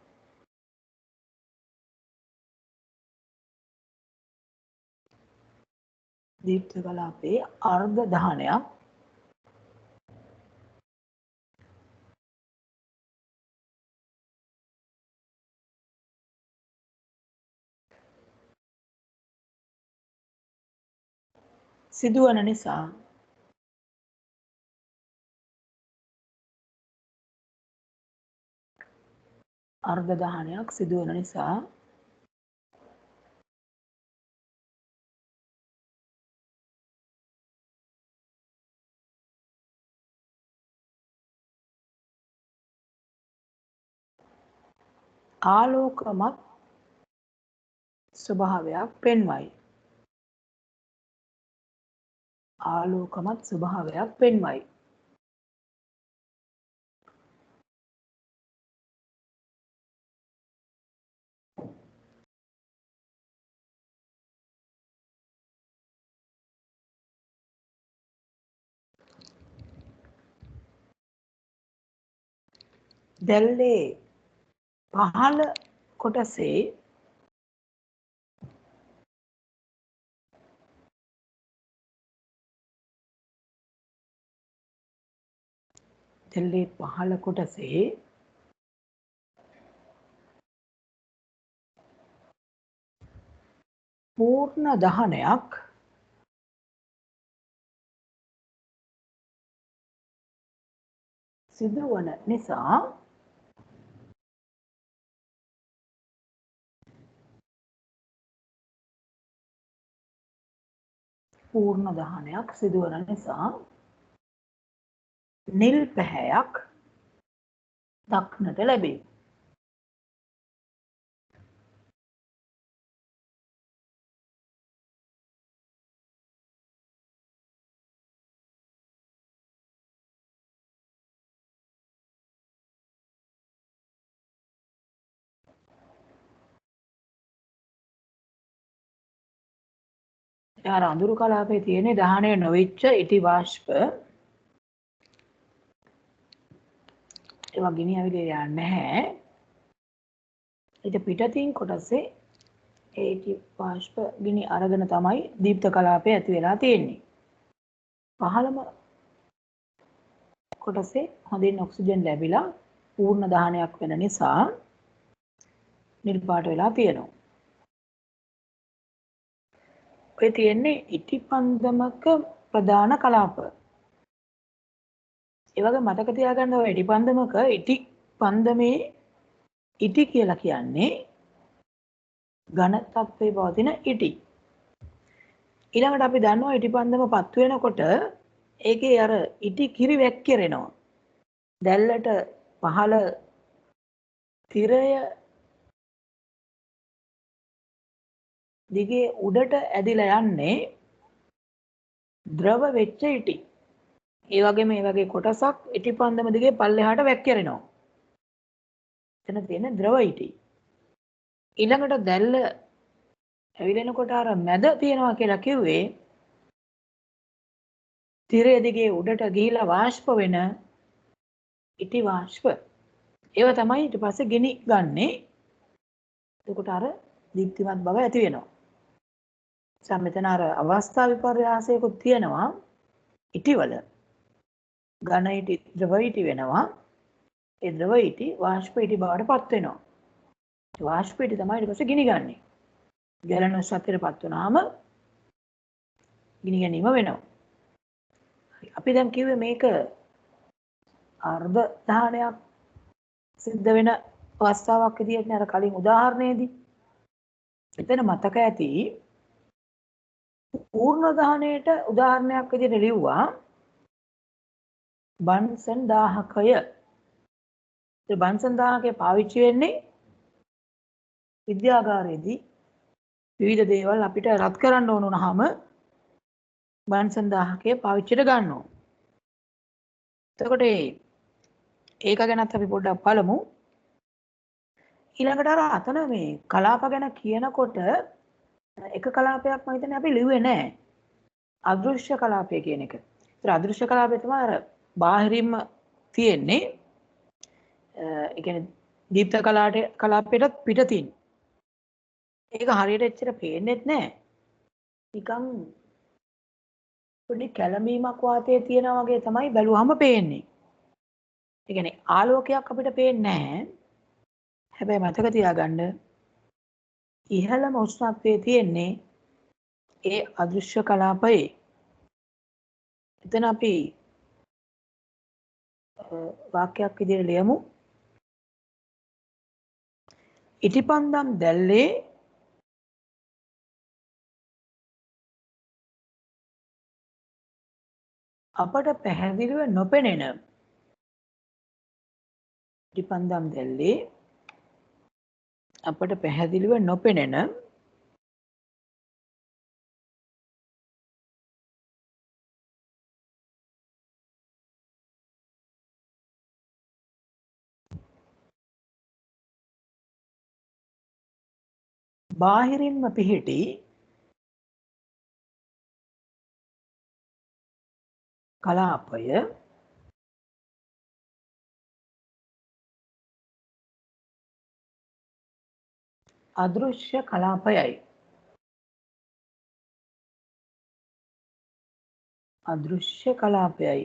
Speaker 1: දීප්ත කලාපයේ අර්ධ දහනයක් සිදුවන නිසා අර්ධ දහනයක් සිදුවන නිසා ආලෝකමත් ස්වභාවයක් පෙන්වයි. ආලෝකමත් ස්වභාවයක් පෙන්වයි. දැල්ලේ පහළ කොටසේ දැල්ලේ පහළ කොටසේ පූර්ණ දහනයක් සිදුවන නිසා පූර්ණ දහනයක් සිදුවන නිසා නිල් පැහැයක් දක්නට ලැබේ. අර අඳුරු කලාපයේ තියෙන දහණය නොවිච්ච ඉටි වාෂ්ප ඒවා ගිනි ඇවිල්ලා යන්නේ නැහැ. ඊට පිටතින් කොටසේ ඒ ඉටි වාෂ්ප ගිනි අරගෙන තමයි දීප්ත කලාපය ඇති වෙලා තියෙන්නේ. පහළම කොටසේ හොඳින් ඔක්සිජන් ලැබිලා පූර්ණ දහනයක් වෙන නිසා නිල් පාට වෙලා තියෙනවා. ඔය තියෙන්නේ ඉටි පන්දමක ප්‍රධාන කලාප. ඒ වගේ මතක තියාගන්න ඔය ඉටි පන්දමක ඉටි පන්දමේ ඉටි කියලා කියන්නේ ඝන තත්ත්වයේ පවතින ඉටි. ඊළඟට අපි දන්නවා ඉටි පන්දම පත් වෙනකොට ඒකේ අර ඉටි කිරි වැක්කිරෙනවා. දැල්ලට පහළ තිරය දිගේ උඩට ඇදිලා යන්නේ ද්‍රව වෙච්ච ඉටි. ඒ වගේම මේ වගේ කොටසක් ඉටි පන්දම දිගේ පල්ලෙහාට වැක්කිරෙනවා. එතන තියෙන ද්‍රව ඉටි. ඊළඟට දැල්ල ඇවිලෙනකොට අර මැද තියෙනවා කියලා කිව්වේ තිරය දිගේ උඩට ගිහිලා වාෂ්ප වෙන ඉටි වාෂ්ප. ඒව තමයි ඊට පස්සේ ගිනි ගන්නේ. එතකොට අර දීප්තිමත් බව ඇති වෙනවා. සම්මෙතන අර අවස්ථා විපර්යාසයකුත් තියෙනවා. ඉටිවල ඝන ඉටි ද්‍රව ඉටි වෙනවා. ඒ ද්‍රව ඉටි වාෂ්ප ඉටි බවට පත් වෙනවා. වාෂ්ප ඉටි තමයි ඊට පස්සේ ගිනි ගන්නේ. ගැලන සත්‍යයටපත් වුණාම ගිනි ගැනීම වෙනවා. අපි දැන් කිව්වේ මේක අර්ධ දහනයක් සිද්ධ වෙන අවස්ථාවක් විදිහට අර කලින් උදාහරණයේදී එතන මතක ඇති පූර්ණ දහනයට උදාහරණයක් විදිහට ලිව්වා බන්සන් 1000කය. ඒ බන්සන් 1000කය පාවිච්චි වෙන්නේ විද්‍යාගාරයේදී විවිධ දේවල් අපිට රත් කරන්න ඕන වුණාම බන්සන් 1000කය පාවිච්චිට ගන්නවා. එතකොට ඒක ගැනත් අපි පොඩ්ඩක් බලමු. ඊළඟට අර අතන මේ කලාප ගැන කියනකොට එක කලාපයක් මම හිතන්නේ අපි ලිව්වේ නැහැ. අදෘශ්‍ය කලාපය කියන එක. ඒතර අදෘශ්‍ය කලාපය තමයි අර බාහිරින්ම තියෙන්නේ. ඒ කියන්නේ දීප්ත කලාපයටත් පිටතින්. ඒක හරියට එච්චර පේන්නේත් නැහැ. නිකන් පොඩි කැළඹීමක් වාතයේ තියෙනා වගේ තමයි බැලුවම පේන්නේ. ඒ කියන්නේ ආලෝකයක් අපිට පේන්නේ නැහැ. හැබැයි මතක තියාගන්න ඉහළම උෂ්ණත්වයේ තියෙන්නේ ඒ අදෘශ්‍ය කලාපයේ. එතන අපි වාක්‍යයක් විදිහට ලියමු. ඉටිපන්දම් දැල්ලේ අපට පැහැදිලිව නොපෙනෙන ඉටිපන්දම් දැල්ලේ අපට පැහැදිලිව නොපෙනෙන බාහිරින්ම පිහිටි කලාපය අදෘශ්‍ය කලාපයයි. අදෘශ්‍ය කලාපයයි.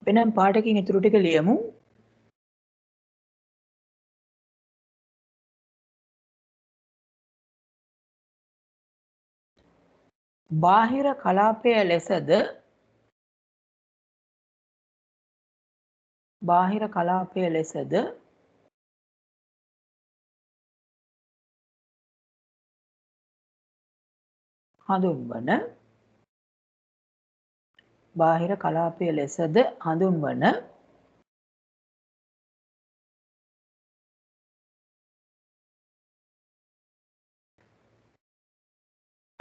Speaker 1: වෙනම පාඩකින් ඉතුරු ටික ලියමු. බාහිර කලාපය ලෙසද බාහිර කලාපය ලෙසද හඳුන්වන බාහිර කලාපය ලෙසද හඳුන්වන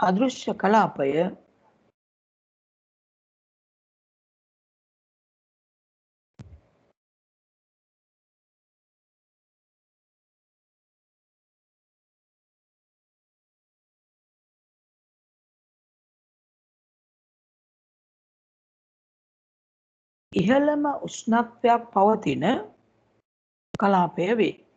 Speaker 1: අදෘශ්‍ය කලාපය ඉහළම උෂ්ණත්වයක් පවතින කලාපය වේ.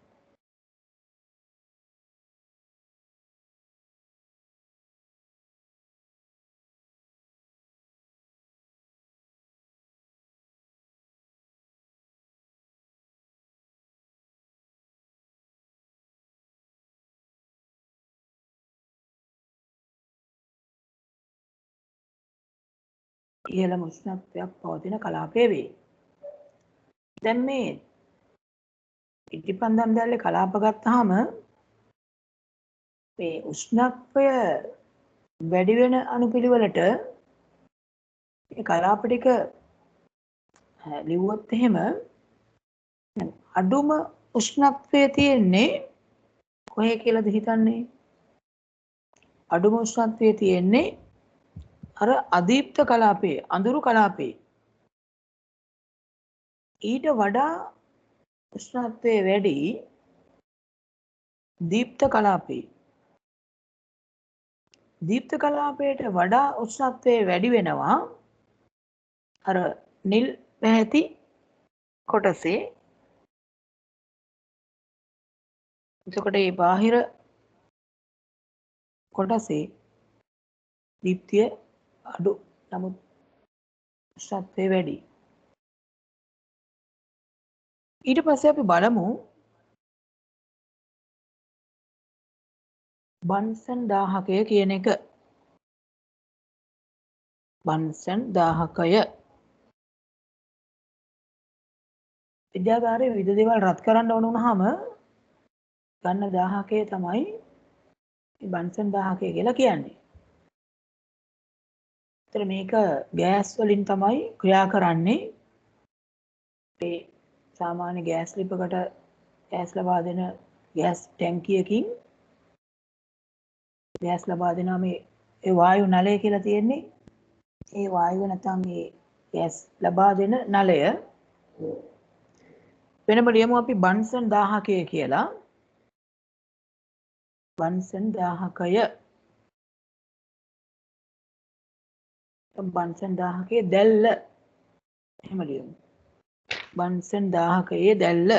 Speaker 1: ඉහළම උෂ්ණත්වයක් පවතින කලාපය වේ. දැන් මේ ඉටිපන්දම් දැල්ලේ කලාප ගත්තාම මේ උෂ්ණත්වය වැඩි වෙන අනුපිළිවෙලට මේ කලාප ටික ලිව්වොත් එහෙම අඩුම උෂ්ණත්වය තියෙන්නේ කොහේ කියලාද හිතන්නේ? අඩුම උෂ්ණත්වය තියෙන්නේ අර අදීප්ත කලාපයේ අඳුරු කලාපයේ. ඊට වඩා උෂ්ණත්වය වැඩි දීප්ත කලාපයේ. දීප්ත කලාපයට වඩා උෂ්ණත්වය වැඩි වෙනවා අර නිල් පැහැති කොටසේ. එතකොට මේ බාහිර කොටසේ දීප්තිය අඩු නමුත් උෂ්ණත්වය වැඩි. ඊට පස්සේ අපි බලමු බන්සන් දාහකය කියන එක. බන්සන් දාහකය විද්‍යාගාරයේ විවිධ දේවල් රත් කරන්න ඕන වුණාම ගන්න දාහකය තමයි බන්සන් දාහකය කියලා කියන්නේ. ඒතර මේක ගෑස් වලින් තමයි ක්‍රියා කරන්නේ. ඒ සාමාන්‍ය ගෑස් ලිපකට ගෑස් ලබා දෙන ගෑස් ටැංකියකින් ගෑස් ලබා දෙනවා මේ ඒ වායු නලය කියලා තියෙන්නේ. ඒ වායුව නැත්නම් මේ ගෑස් ලබා දෙන නලය වෙනම ලියමු අපි බන්සන් දාහකය කියලා. බන්සන් දාහකය බන්සන් දාහකයේ දැල්ල එහෙම ලියමු. බන්සන් දාහකයේ දැල්ල.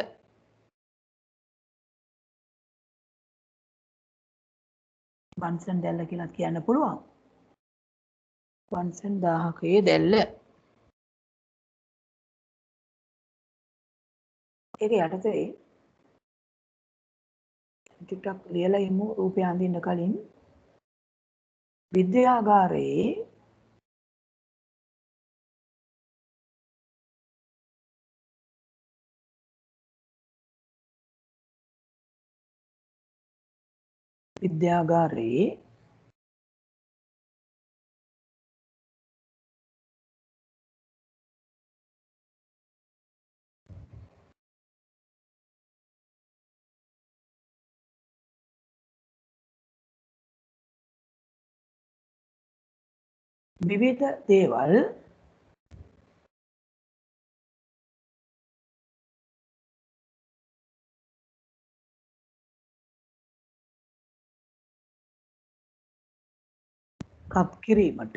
Speaker 1: බන්සන් දැල්ල කියලා කියන්න පුළුවන්. බන්සන් දාහකයේ දැල්ල. ඒක යටතේ ටිකක් ලියලා ඉමු රූපය අඳින්න කලින්. විද්‍යාගාරයේ විවිධ දේවල් කප් කිරීමට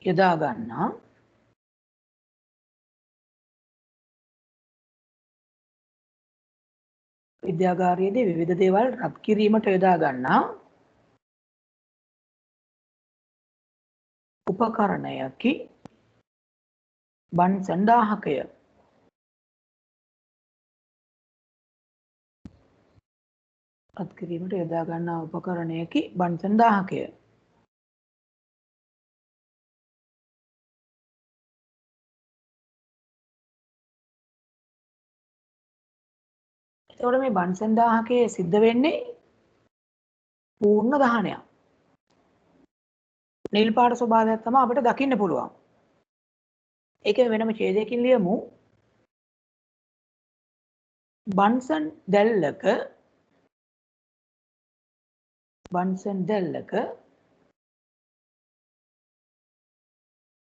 Speaker 1: යොදා ගන්නා විද්‍යාගාරයේදී විවිධ දේවල් රත් කිරීමට යොදා ගන්නා උපකරණයකි බන්සන් දාහකය. රත් කිරීමට යොදා ගන්නා උපකරණයකි බන්සන් දාහකය. එතකොට මේ බන්සන් 1000කේ සිද්ධ වෙන්නේ පූර්ණ දහනයක්. නිල් පාට ස්වභාවයක් තමයි අපිට දකින්න පුළුවන්. ඒක වෙනම ඡේදයකින් ලියමු. බන්සන් දැල්ලක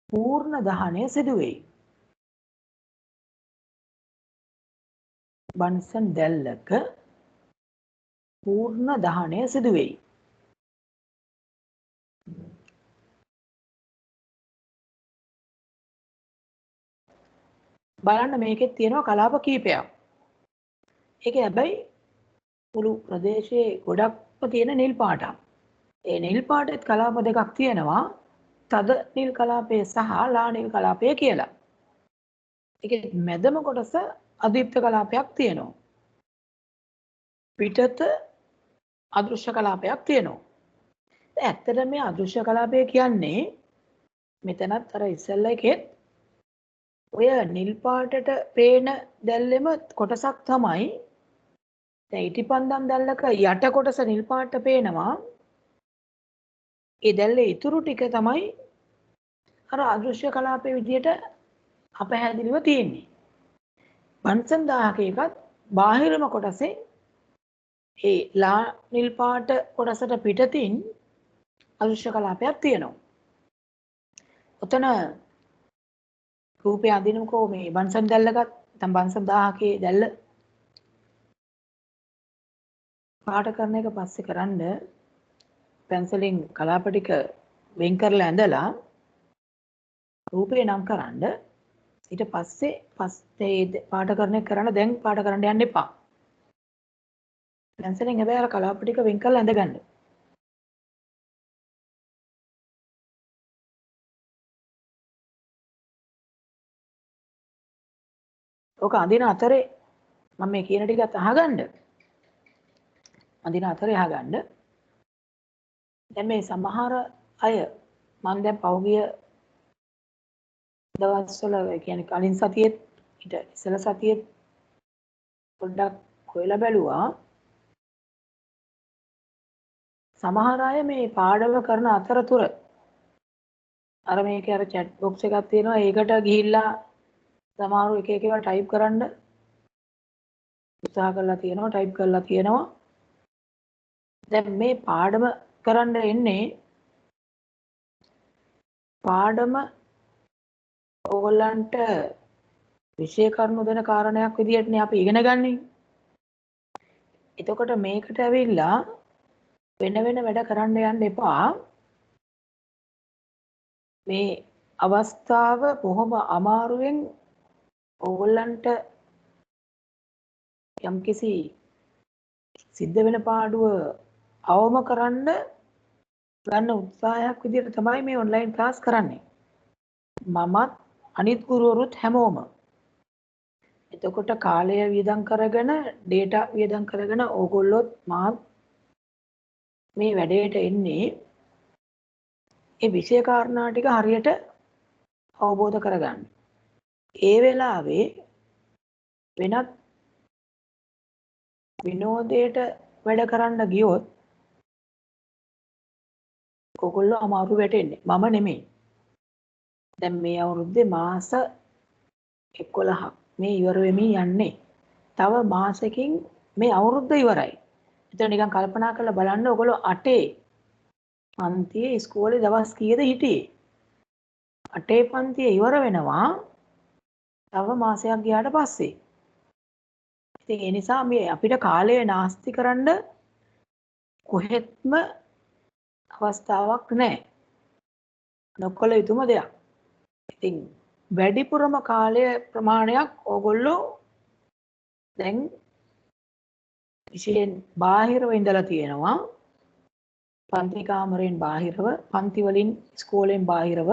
Speaker 1: පූර්ණ දහනය සිදු වෙයි. බන්සන් දැල්ලක පූර්ණ දහනය සිදු වෙයි. බලන්න මේකෙත් තියෙනවා කලාප කීපයක්. ඒකේ හැබැයි මුළු ප්‍රදේශයේ ගොඩක්ම තියෙන නිල් පාටක්. ඒ නිල් පාටෙත් කලාප දෙකක් තියෙනවා. තද නිල් කලාපය සහ ලා නිල් කලාපය කියලා. ඒකේ මැදම කොටස අදීප්ත කලාපයක් තියෙනවා. පිටත අදෘශ්‍ය කලාපයක් තියෙනවා. ඇත්තට මේ අදෘශ්‍ය කලාපය කියන්නේ මෙතනත් අර ඉස්සෙල්ලා එකෙත් ඔය නිල් පාටට පේන දැල්ලෙම කොටසක් තමයි. දැන් ඉටිපන්දම් දැල්ලක යට කොටස නිල් පාට පේනවා. ඒ දැල්ලේ ඉතුරු ටික තමයි අර අදෘශ්‍ය කලාපයේ විදියට අපහැදිලිව තියෙන්නේ. බන්සන් 1000ක එකත් බාහිරම කොටසේ ඒ ලා නිල් පාට කොටසට පිටතින් අදෘශ්‍ය කලාපයක් තියෙනවා. ඔතන රූපය අඳිනකෝ මේ බන්සන් දැල්ලකත් නැත්නම් බන්සන් 1000කේ දැල්ල පාට කරන එක පස්සේ කරන්න පැන්සලෙන් කලාප ටික වෙන් කරලා ඇඳලා රූපේ නම් කරන්න. ඊට පස්සේ පාට කරන එක කරන්න. දැන් පාට කරන්න යන්න එපා. පැන්සලෙන් හැබැයි අර කලාප ටික වෙන් කරලා ඇඳගන්න. ඔක අඳින අතරේ මම මේ කියන ටිකත් අහගන්න. අඳින අතරේ අහගන්න. දැන් මේ සමහර අය මම දැන් පහුගිය දවස්වල කියන්නේ කලින් සතියේත් ඊට ඉස්සෙල්ල සතියේත් පොඩ්ඩක් හොයලා බැලුවා. සමහර අය මේ පාඩම කරන අතරතුර අර මේකේ අර chat box එකක් තියෙනවා. ඒකට ගිහිල්ලා සමහරව එක එක ඒවා ටයිප් කරන්න උත්සාහ කරලා තියෙනවා. ටයිප් කරලා තියෙනවා. දැන් මේ පාඩම කරන්න එන්නේ පාඩම ඕගොල්ලන්ට විෂය කරුණු දෙන කාරණයක් විදිහටනේ අපි ඉගෙන ගන්නේ. එතකොට මේකට ඇවිල්ලා වෙන වැඩ කරන්න යන්න එපා. මේ අවස්ථාව බොහොම අමාරුවෙන් ඕගොල්ලන්ට යම්කිසි සිද්ධ වෙන පාඩුව අවම කරන්න ගන්න උත්සාහයක් විදිහට තමයි මේ ඔන්ලයින් ක්ලාස් කරන්නේ. මමත් අනිත් ගුරුවරුත් හැමෝම. එතකොට කාලය වියදම් කරගෙන data වියදම් කරගෙන ඕගොල්ලොත් මාත් මේ වැඩේට එන්නේ ඒ විෂය කාරණා ටික හරියට අවබෝධ කරගන්න. ඒ වෙලාවේ වෙනත් විනෝදයට වැඩ කරන්න ගියොත් ඔයගොල්ලෝ අමාරු වැටෙන්නේ. මම නෙමෙයි. දැන් මේ අවුරුද්දේ මාස 11ක් මේ ඉවර වෙමින් යන්නේ. තව මාසෙකින් මේ අවුරුද්ද ඉවරයි. එතන නිකන් කල්පනා කරලා බලන්න ඔයගොල්ලෝ 8 පන්තියේ ඉස්කෝලේ දවස් කීයද හිටියේ? 8 පන්තියේ ඉවර වෙනවා තව මාසයක් ගියාට පස්සේ. ඉතින් ඒ නිසා මේ අපිට කාලය නාස්ති කරන්න කොහෙත්ම අවස්ථාවක් නැහැ. නොකළ යුතුම දෙයක්. ඉතින් වැඩිපුරම කාලය ප්‍රමාණයක් ඕගොල්ලෝ දැන් විශේෂයෙන් බාහිරව ඉඳලා තියෙනවා. පන්ති කාමරයෙන් බාහිරව, පන්ති වලින් ඉස්කෝලෙන් බාහිරව.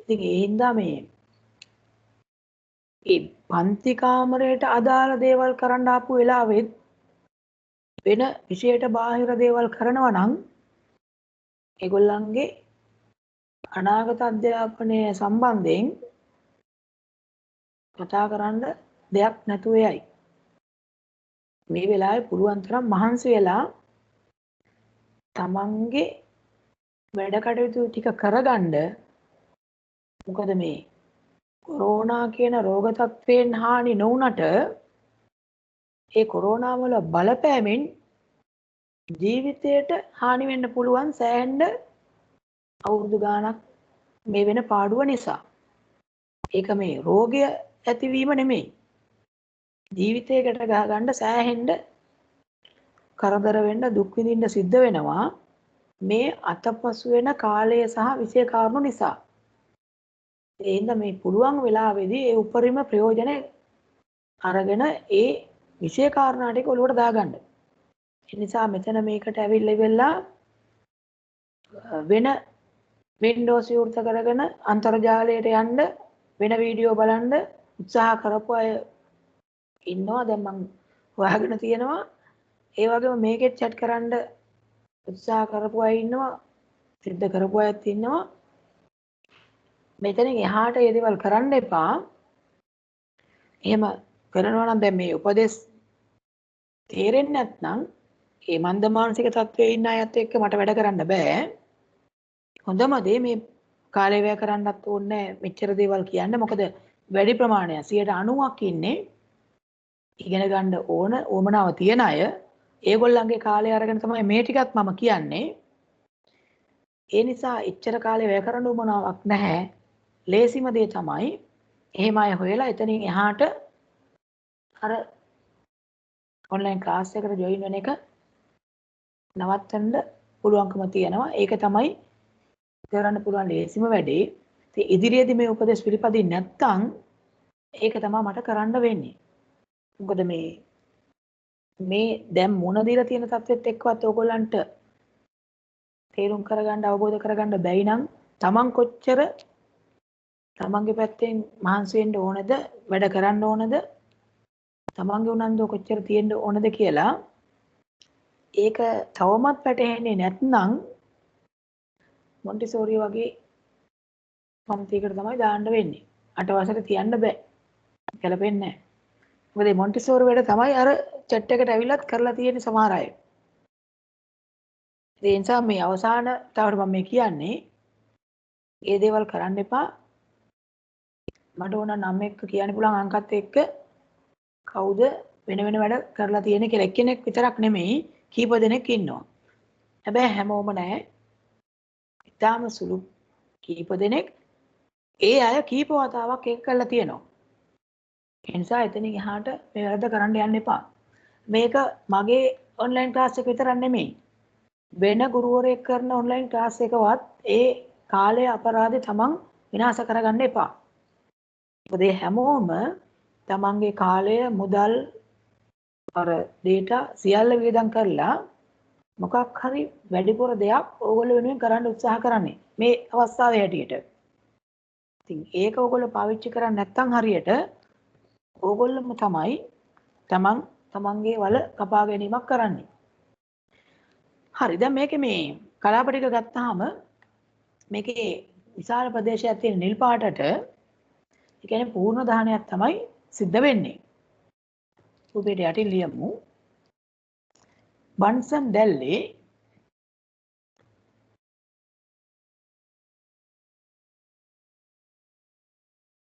Speaker 1: ඉතින් ඒ හින්දා මේ පන්ති කාමරයට අදාළ දේවල් කරන්න ආපු වෙලාවෙත් වෙන විෂයට බාහිර දේවල් කරනවා නම් ඒගොල්ලන්ගේ අනාගත අධ්‍යාපනය සම්බන්ධයෙන් කතා කරන්න දෙයක් නැතුව යයි. මේ වෙලාවේ පුළුවන් තරම් මහන්සි වෙලා තමන්ගේ වැඩ කටයුතු ටික කරගන්න. මොකද මේ කොරෝනා කියන රෝග තත්ත්වයෙන් හානි නොවුනට ඒ කොරෝනා වල බලපෑමෙන් ජීවිතයට හානි වෙන්න පුළුවන් සෑහෙන්න අවුරුදු ගාණක් මේ වෙන පාඩුව නිසා. ඒක මේ රෝගය ඇතිවීම නෙමෙයි. ජීවිතයකට ගහගන්න සෑහෙන්න කරදර වෙන්න දුක් විඳින්න සිද්ධ වෙනවා මේ අතපසු වෙන කාලය සහ විෂය කාරණු නිසා. ඒ හින්දා මේ පුළුවන් වෙලාවේදී ඒ උපරිම ප්‍රයෝජන අරගෙන ඒ විෂය කාරණා ටික ඔලුවට දාගන්න. ඒ නිසා මෙතන මේකට ඇවිල්ලා ඉවෙලා වෙන වින්ඩෝස් විවෘත කරගෙන අන්තර්ජාලයට යන්න වෙන වීඩියෝ බලන්න උත්සාහ කරපු අය ඉන්නවා. දැන් මම හොයාගෙන තියෙනවා. ඒ වගේම මේකෙත් chat කරන්න උත්සාහ කරපු අය ඉන්නවා. සිද්ධ කරපු අයත් ඉන්නවා. මෙතනින් එහාට මේ දේවල් කරන්න එපා. එහෙම කරනවා නම් දැන් මේ උපදේශ තේරෙන්නේ නැත්නම් මේ මන්ද මානසික තත්ත්වයේ ඉන්න අයත් එක්ක මට වැඩ කරන්න බෑ. හොඳම දේ මේ කාලය වැය කරන්නත් ඕනේ මෙච්චර දේවල් කියන්න. මොකද වැඩි ප්‍රමාණයක් 90%ක් ඉන්නේ ඉගෙන ගන්න ඕන ඕමනාව තියන අය. ඒගොල්ලන්ගේ කාලය අරගෙන තමයි මේ ටිකත් මම කියන්නේ. ඒ නිසා එච්චර කාලය වැය කරන්න ඕමනාවක් නැහැ. ලේසිම දේ තමයි එහෙම අය හොයලා එතනින් එහාට අර ඔන්ලයින් ක්ලාස් එකට ජොයින් වෙන එක නවත්තන්න පුළුවන්කම තියෙනවා. ඒක තමයි කරන්න පුළුවන් ලේසිම වැඩේ. ඉතින් ඉදිරියේදී මේ උපදෙස් පිළිපදින්නේ නැත්නම් ඒක තමයි මට කරන්න වෙන්නේ. මොකද මේ දැන් මුණ දීලා තියෙන තත්ත්වෙත් එක්කවත් ඕගොල්ලන්ට තේරුම් කරගන්න අවබෝධ කරගන්න බැයි නම් තමන් කොච්චර තමන්ගේ පැත්තෙන් මහන්සි වෙන්න ඕනද වැඩ කරන්න ඕනද තමන්ගේ උනන්දුව කොච්චර තියෙන්න ඕනද කියලා ඒක තවමත් වැටහෙන්නේ නැත්නම් මොන්ටිසෝරි වගේ පන්තියකට තමයි දාන්න වෙන්නේ. 8 වසරේ තියන්න බෑ. ගැලපෙන්නේ නැහැ. මොකද මේ මොන්ටිසෝරි වැඩ තමයි අර චැට් එකට ඇවිල්ලත් කරලා තියෙන සමහර අය. ඒ නිසා මේ අවසාන තවට මම මේ කියන්නේ ඒ දේවල් කරන්න එපා. මට ඕන නම් එක්ක කියන්න පුළුවන් අංකත් එක්ක කවුද වෙන වෙන වැඩ කරලා තියෙන්නේ කියලා එක්කෙනෙක් විතරක් නෙමෙයි කීප දෙනෙක් ඉන්නවා. හැබැයි හැමෝම නැහැ. ඊටාම සුළු කීප දෙනෙක් ඒ අය කීප වතාවක් ඒක කරලා තියෙනවා. ඒ නිසා එතනින් එහාට මේ වැරද්ද කරන්න යන්න එපා. මේක මගේ ඔන්ලයින් ක්ලාස් එක විතරක් නෙමෙයි. වෙන ගුරුවරයෙක් කරන ඔන්ලයින් ක්ලාස් එකවත් ඒ කාලය අපරාධේ තමන් විනාශ කරගන්න එපා. මොකද හැමෝම තමන්ගේ කාලය මුදල් අර data සියල්ල වියදම් කරලා මොකක් හරි වැඩිපුර දෙයක් ඕගොල්ලෝ වෙනුවෙන් කරන්න උත්සාහ කරන්නේ මේ අවස්ථාවේ හැටියට. ඉතින් ඒක ඕගොල්ලෝ පාවිච්චි කරන්නේ නැත්නම් හරියට ඕගොල්ලෝම තමයි තමන්ගේ වල කපා ගැනීමක් කරන්නේ. හරි දැන් මේකේ මේ කලාප ටික ගත්තාම මේකේ විශාල ප්‍රදේශයක් තියෙන නිල් පාටට ඒ කියන්නේ පූර්ණ දහනයක් තමයි සිද්ධ වෙන්නේ. රූපයට යටින් ලියමු. බන්සන් දැල්ලේ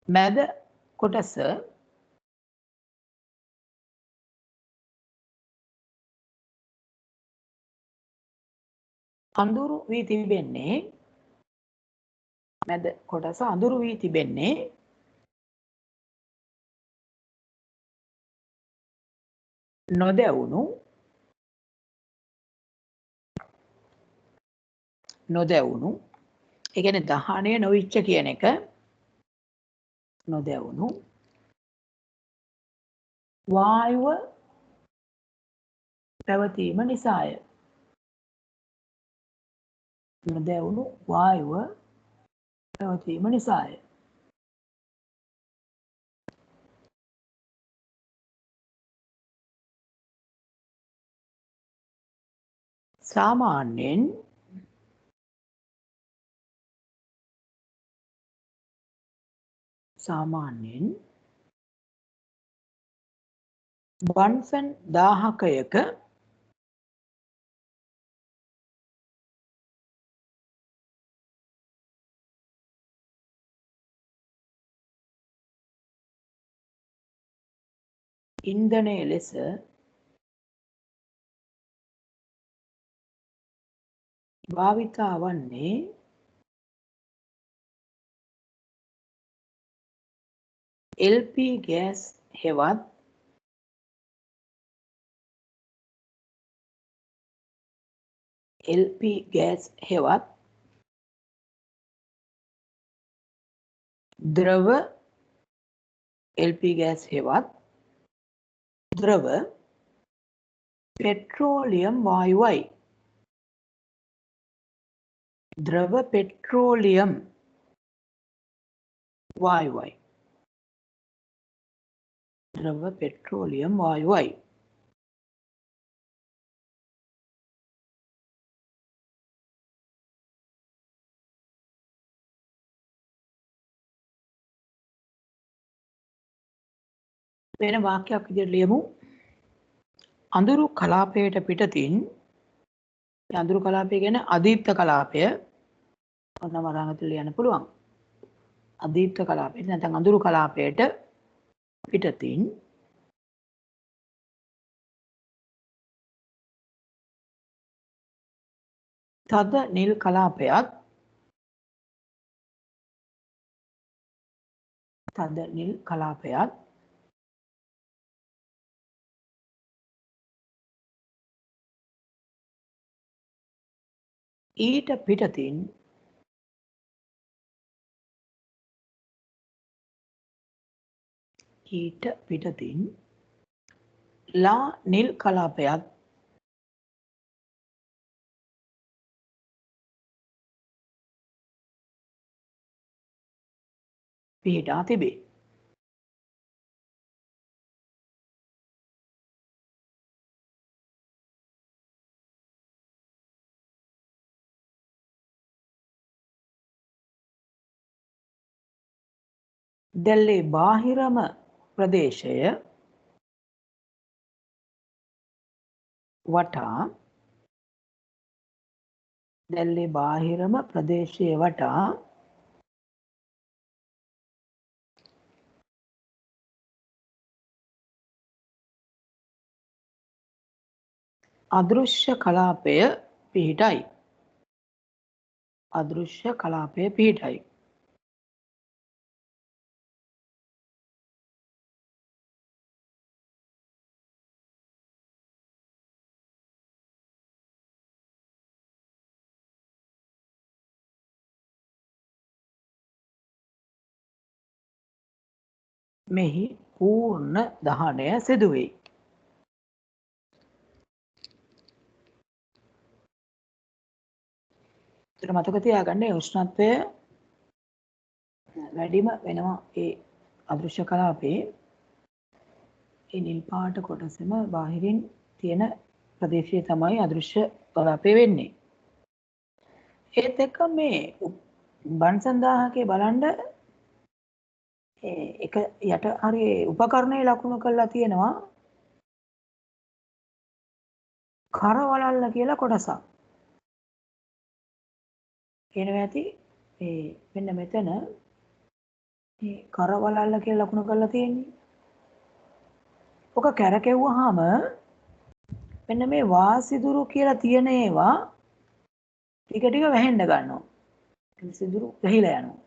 Speaker 1: මැද කොටස අඳුරු වී තිබෙන්නේ මැද කොටස අඳුරු වී තිබෙන්නේ නොදැවුණු ඒ කියන්නේ දහණය නොවිච්ච කියන එක නොදැවුණු වායුව පැවතීම නිසාය. නොදැවුණු වායුව පැවතීම නිසාය. සාමාන්‍යයෙන් බන්සන් 1000ක ඉන්ධනය ලෙස භාවිතා වන්නේ LP ගෑස් හෙවත් LP ගෑස් හෙවත් ද්‍රව LP ගෑස් හෙවත් ද්‍රව පෙට්‍රෝලියම් වායුවයි. ද්‍රව පෙට්‍රෝලියම් වායුවයි. ද්‍රව පෙට්‍රෝලියම් වායුවයි. වෙන වාක්‍යයක් විදිහට ලියමු. අඳුරු කලාපයට පිටතින් අඳුරු කලාපය කියන්නේ අදීප්ත කලාපය. ඔන්න වරාගත ලියන්න පුළුවන්. අදීප්ත කලාපයට නැත්නම් අඳුරු කලාපයට පිටතින් තද නිල් කලාපයත් ඊට පිටතින් ලා නිල් කලාපයත් පිහිටා තිබේ. දැල්ලේ බාහිරම ප්‍රදේශය වටා අදෘශ්‍ය කලාපය පිහිටයි. මෙහි පූර්ණ දහනය සිදුවේ. මතක තියාගන්න උෂ්ණත්වය වැඩිම වෙනවා ඒ අදෘශ්‍ය කලාපේ. ඒ නිල් පාට කොටසම බාහිරින් තියෙන ප්‍රදේශය තමයි අදෘශ්‍ය කලාපේ වෙන්නේ. ඒත් එක්ක මේ බන්සන් 1000කේ බලන්න එක යට හරි උපකරණයේ ලකුණු කරලා තියෙනවා කරවලල්ල කියලා කොටසක්. කියනවා ඇති මෙන්න මෙතන මේ කරවලල්ල කියලා ලකුණු කරලා තියෙන්නේ. ඔක කැරකෙව්වහම මෙන්න මේ වාසිදුරු කියලා තියෙන ඒවා ටික ටික වැහෙන්න ගන්නවා. සිදුරු වැහිලා යනවා.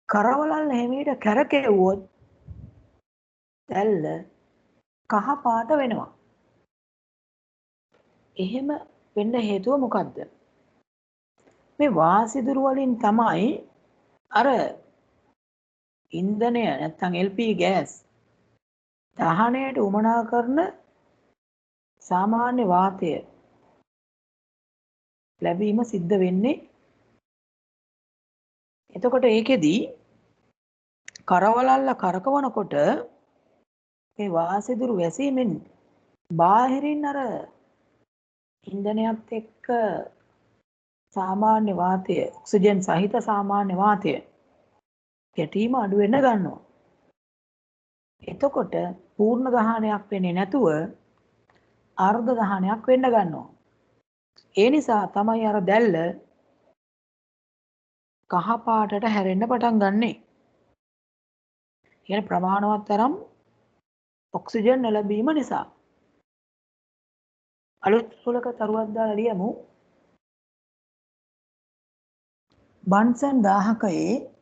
Speaker 1: කරවලල්ල හැමීට කැරකෙව්වොත් දැල්ල කහ පාට වෙනවා. එහෙම වෙන්න හේතුව මොකද්ද? මේ වාසිදුරු වලින් තමයි අර ඉන්ධනය නැත්නම් LP ගෑස් දහනයට උමනා කරන සාමාන්‍ය වාතය ලැබීම සිද්ධ වෙන්නේ. එතකොට ඒකෙදී කරවලල්ල කරකවනකොට මේ වාසිදුරු වැසීමෙන් බාහිරින් අර ඉන්ධනයත් එක්ක සාමාන්‍ය වාතය ඔක්සිජන් සහිත සාමාන්‍ය වාතය ගැටීම අඩු වෙන්න ගන්නවා. එතකොට පූර්ණ දහනයක් වෙන්නේ නැතුව අර්ධ දහනයක් වෙන්න ගන්නවා. ඒ නිසා තමයි අර දැල්ල කහ පාටට හැරෙන්න පටන් ගන්නෙ. කියන්නේ ප්‍රමාණවත් තරම් ඔක්සිජන් නොලැබීම නිසා. අලුත් සුලක තරුවක් දාලා ලියමු. බන්සන් 1000කයේ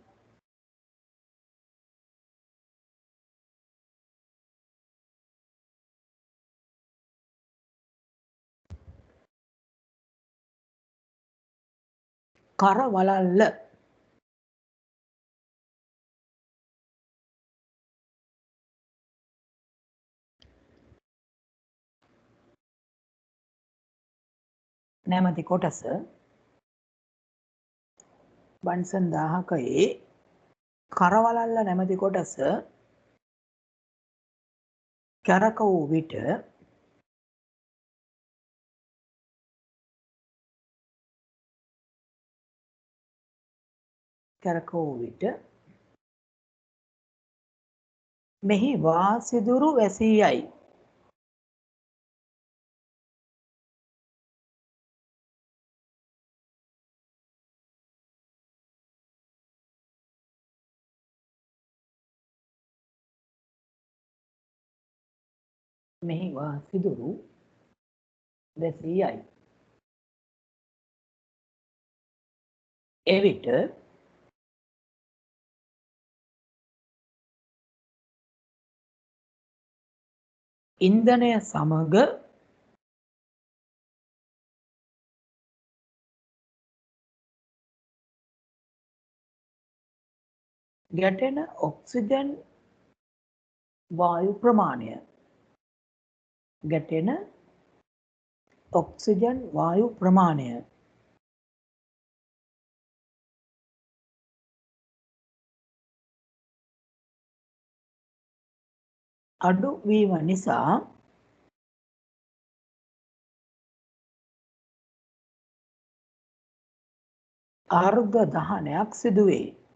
Speaker 1: කර වලල්ල නැමැති කොටස බන්සන් 1000කයේ කරවලල්ල නැමැති කොටස කැරක වූ විට මෙහි වාසිදුරු වැසී යයි. මෙහි වාසිදුරු වැසී යයි. එවිට ඉන්ධනය සමග ගැටෙන ඔක්සිජන් වායු ප්‍රමාණය අඩු වීම නිසා අර්ධ දහනයක් සිදුවේ.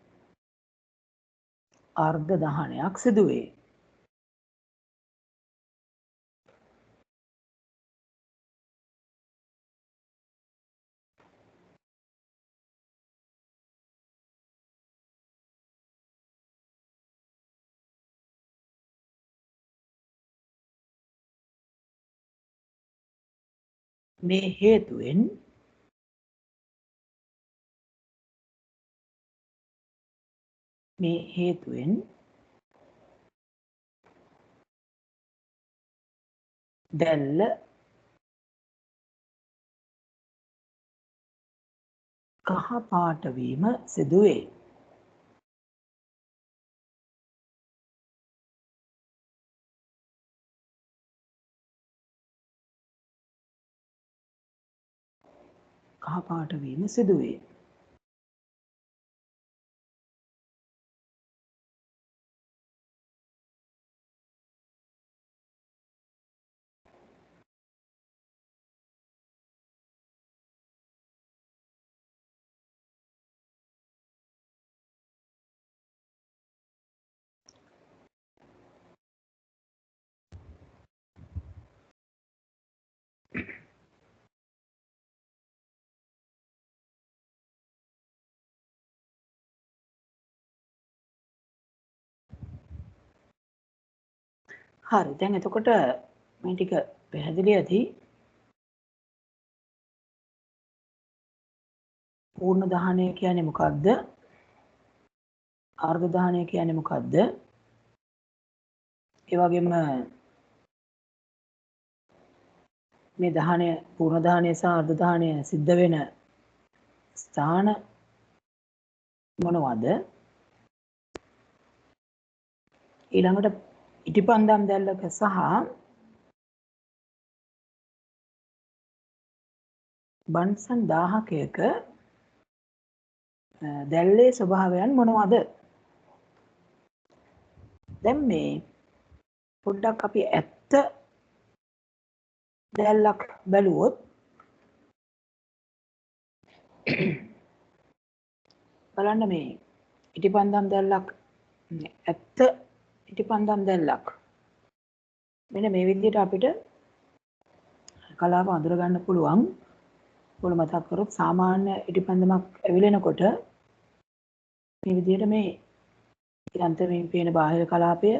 Speaker 1: මේ හේතුවෙන් දැල්ල කහ පාට වීම සිදුවේ. හරි. දැන් එතකොට මේ ටික පැහැදිලි ඇති. පූර්ණ දහනය කියන්නේ මොකක්ද? අර්ධ දහනය කියන්නේ මොකක්ද? ඒ වගේම මේ දහනය පූර්ණ දහනය සහ අර්ධ දහනය සිද්ධ වෙන ස්ථාන මොනවද? ඊළඟට ඉටිපන්දම් දැල්ලක සහ බන්සන් 1000කයක දැල්ලේ ස්වභාවයන් මොනවද? දැන් මේ පොඩ්ඩක් අපි ඇත්ත දැල්ලක් බැලුවොත් බලන්න මේ ඉටිපන්දම් දැල්ලක් ඇත්ත ඉටිපන්දම් දැල්ලක්. මෙන්න මේ විදිහට අපිට කලාව අඳුර ගන්න පුළුවන්. පොළ මතක් කරොත් සාමාන්‍ය ඉටිපන්දමක් ඇවිලෙනකොට මේ විදිහට මේ යන්ත්‍රයෙන් පේන බාහිර කලාපය,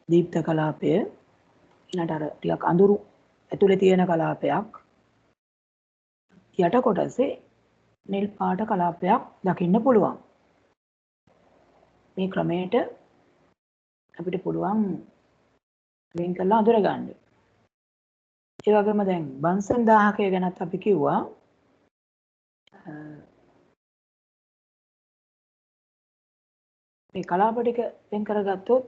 Speaker 1: දීප්ත කලාපය, ඊළඟට අර ටිකක් අඳුරු ඇතුලේ තියෙන කලාපයක්, යට කොටසේ නිල් පාට කලාපයක් දකින්න පුළුවන්. මේ ක්‍රමයට අපිට පුළුවන් වෙන් කරලා අඳුර ගන්න. ඒ වගේම දැන් බන්සන් 1000කය ගැනත් අපි කිව්වා. මේ කලාප ටික වෙන් කරගත්තොත්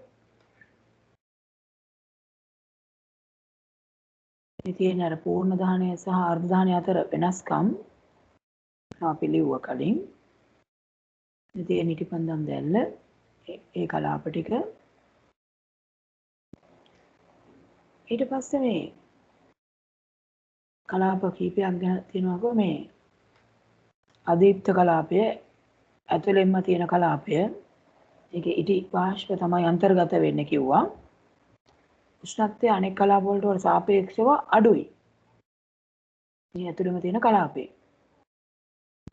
Speaker 1: මේ තියෙන අර පූර්ණ දහනය සහ අර්ධ දහනය අතර වෙනස්කම් අපි ලිව්වා කලින්. මේ තියෙන ඉටිපන්දම් දැල්ල ඒ කලාප ටික. ඊට පස්සේ මේ කලාප කීපයක් ගැන තියෙනවා මේ අදීප්ත කලාපය ඇතුළෙන්ම තියෙන කලාපය. ඒකේ ඉටි වාෂ්ප තමයි අන්තර්ගත වෙන්නේ කිව්වා. උෂ්ණත්වය අනෙක් කලාප වලට සාපේක්ෂව අඩුයි. මේ ඇතුළෙම තියෙන කලාපේ.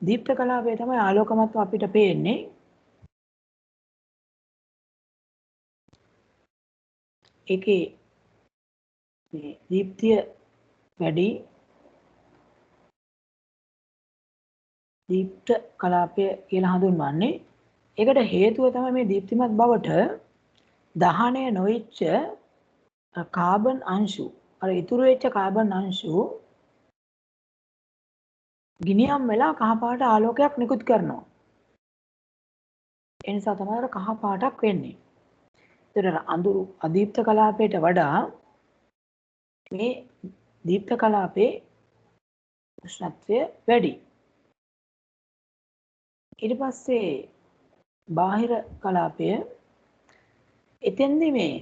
Speaker 1: දීප්ත කලාපය තමයි ආලෝකමත්ව අපිට පේන්නේ. ඒකේ මේ දීප්තිය වැඩි. දීප්ත කලාපය කියලා හඳුන්වන්නේ. ඒකට හේතුව තමයි මේ දීප්තිමත් බවට දහනය නොවිච්ච කාබන් අංශු, අර ඉතුරු වෙච්ච කාබන් අංශු ගිනියම් වෙලා කහ පාට ආලෝකයක් නිකුත් කරනවා. ඒ නිසා තමයි අර කහ පාටක් වෙන්නේ. ඒතර අඳුරු අදීප්ත කලාපයට වඩා මේ දීප්ත කලාපේ උෂ්ණත්වය වැඩි. ඊට පස්සේ බාහිර කලාපය එතෙන්දි මේ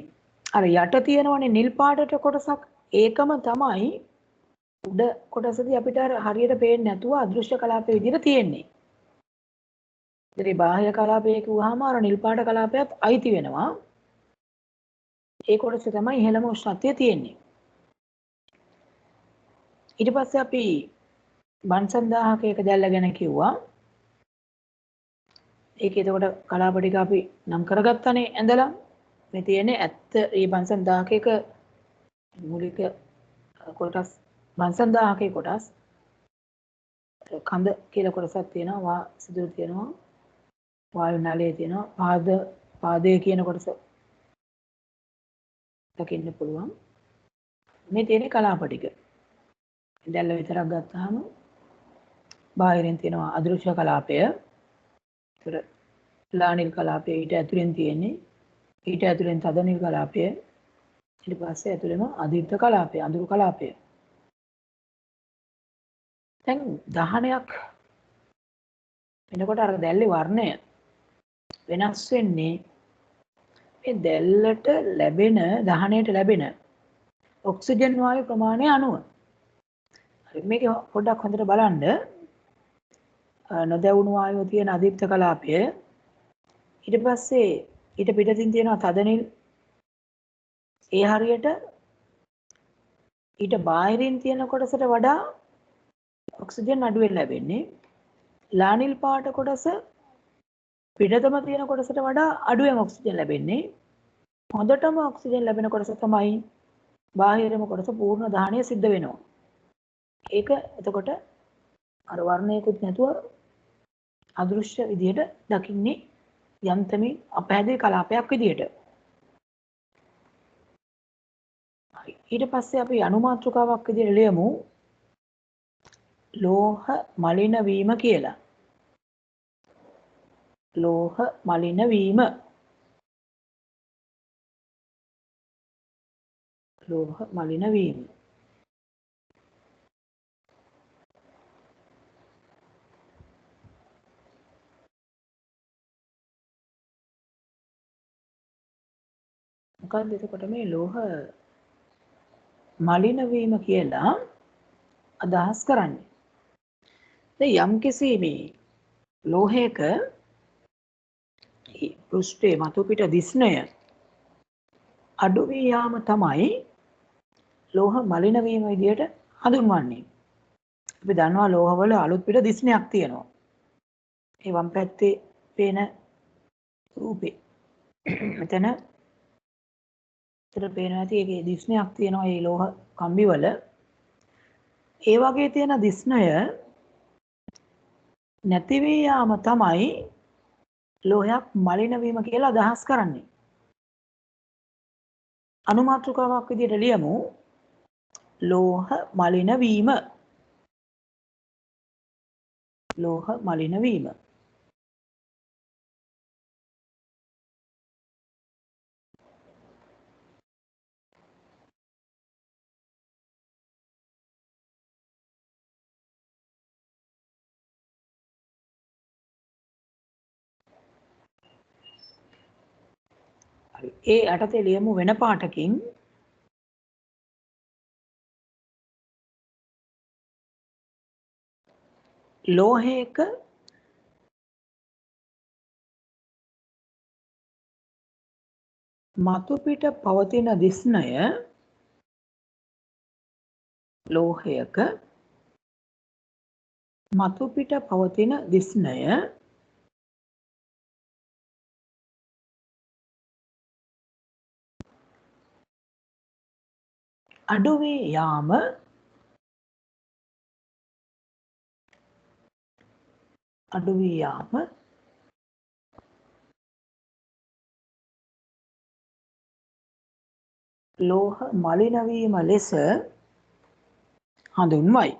Speaker 1: අර යට තියෙනවනේ නිල් පාටට කොටසක්, ඒකම තමයි උඩ කොටසදී අපිට හරියට පේන්නේ නැතුව අදෘශ්‍ය කලාපයේ විදිහට තියෙන්නේ. ඉතින් බාහිර කලාපය කිව්වහම අර නිල් පාට කලාපයත් අයිති වෙනවා. ඒ කොටසේ තමයි ඉහළම උෂ්ණත්වය තියෙන්නේ. ඊට පස්සේ අපි බන්සන් 1000කයක දැල්ල ගැන කිව්වා. ඒක එතකොට කලාප ටික අපි නම් කරගත්තනේ ඇඳලා. මේ තියෙන්නේ ඇත්ත මේ බන්සන් 1000කයක මූලික කොටස්, බන්සන් 1000කේ කොටස්. කඳ කියලා කොටසක් තියෙනවා, සිදුරු තියෙනවා, වායු නලය තියෙනවා, පාදය කියන කොටස දකින්න පුළුවන්. මේ තියෙන්නේ කලාප ටික. දැල්ල විතරක් ගත්තාම බාහිරින් තියෙනවා අදෘශ්‍ය කලාපය. ඒතර ලානිල් කලාපය ඊට ඇතුලෙන් තියෙන්නේ. ඊට ඇතුලෙන් තද නිල් කලාපය. ඊට පස්සේ ඇතුලෙම අදීප්ත කලාපය, අඳුරු කලාපය. දැන් දහනයක් වෙනකොට අර දැල්ලේ වර්ණය වෙනස් වෙන්නේ මේ දැල්ලට ලැබෙන, දහනයට ලැබෙන ඔක්සිජන් වායු ප්‍රමාණය අනුව. හරි, මේක පොඩ්ඩක් හොඳට බලන්න. නොදැවුණු වායුව තියෙන අදීප්ත කලාපය, ඊට පස්සේ ඊට පිටතින් තියෙනවා තද නිල්. ඒ හරියට ඊට බාහිරින් තියෙන කොටසට වඩා ඔක්සිජන් අඩුවෙන් ලැබෙන්නේ. ලානිල් පාට කොටස පිටතම තියෙන කොටසට වඩා අඩුවෙන් ඔක්සිජන් ලැබෙන්නේ. හොඳටම ඔක්සිජන් ලැබෙන කොටස තමයි බාහිරම කොටස පූර්ණ දහනය සිද්ධ වෙනවා. ඒක එතකොට අර වර්ණයකුත් නැතුව අදෘශ්‍ය විදිහට දකින්නේ යන්තමින් අපහැදිලි කලාපයක් විදිහට. ඊට පස්සේ අපි අනුමාත්‍රිකාවක් විදිහට ලියමු ලෝහ මලින වීම කියලා. ලෝහ මලින වීම. ලෝහ මලින වීම. මොකක්ද එතකොට මේ ලෝහ මලින වීම කියලා අදහස් කරන්නේ? දැන් යම්කිසි මේ ලෝහයක පෘෂ්ඨයේ මතු පිට දිස්නය අඩු වී යාම තමයි ලෝහ මලින වීම විදියට හඳුන්වන්නේ. අපි දන්නවා ලෝහවල අලුත් පිට දිස්නයක් තියෙනවා. ඒ වම් පැත්තේ පේන රූපේ. මෙතන ඉතල පේනවා ඇති ඒකේ දිස්නයක් තියෙනවා මේ ලෝහ කම්බිවල. ඒ වගේ තියෙන දිස්නය නැති වී යාම තමයි ලෝහයක් මලින වීම කියලා අදහස් කරන්නේ. අනුමාත්‍රිකාවක් විදියට ලියමු ලෝහ මලින වීම. ලෝහ මලින වීම. හරි. ඒ යටතේ ලියමු වෙන පාටකින් ලෝහයක මතු පිට පවතින දිස්නය ලෝහයක මතු පිට පවතින දිස්නය අඩු වී යාම ලෝහ මලින වීම ලෙස හඳුන්වයි.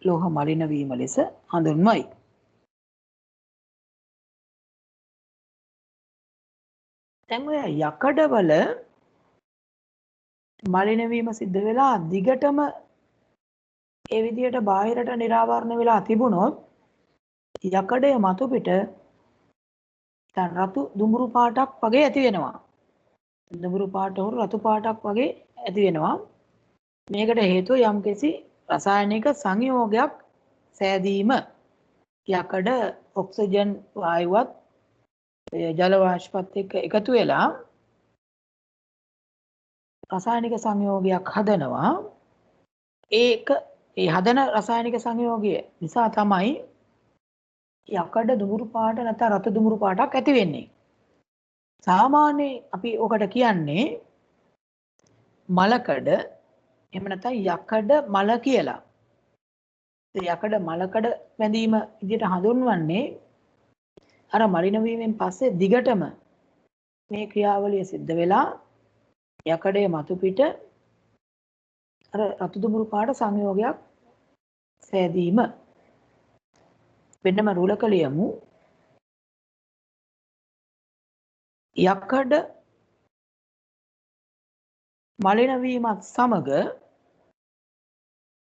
Speaker 1: ලෝහ මලින වීම ලෙස හඳුන්වයි. දැන් ඔය යකඩවල මලින වීම සිද්ධ වෙලා දිගටම ඒ විදිහට බාහිරට නිරාවරණය වෙලා තිබුණොත් යකඩයේ මතු පිට දැන් රතු දුඹුරු පාටක් වගේ ඇති වෙනවා. දුඹුරු පාට හෝ රතු පාටක් වගේ ඇති වෙනවා. මේකට හේතුව යම්කිසි රසායනික සංයෝගයක් සෑදීම. යකඩ ඔක්සිජන් වායුවත් ජල වාෂ්පත් එක්ක එකතු වෙලා රසායනික සංයෝගයක් හදනවා. ඒ හදන රසායනික සංයෝගය නිසා තමයි යකඩ දුඹුරු පාට නැත්නම් රතු දුඹුරු පාටක් ඇති වෙන්නේ. සාමාන්‍යයෙන් අපි ඔකට කියන්නේ මලකඩ එහෙම නැත්නම් යකඩ මල කියලා. යකඩ මලකඩ බැඳීම විදිහට හඳුන්වන්නේ අර මලින වීමෙන් පස්සේ දිගටම මේ ක්‍රියාවලිය සිද්ධ වෙලා යකඩයේ මතු පිට අර රතු දුඹුරු පාට සංයෝගයක් සෑදීම. වෙනම රූලක ලියමු යකඩ මලින වීමත් සමග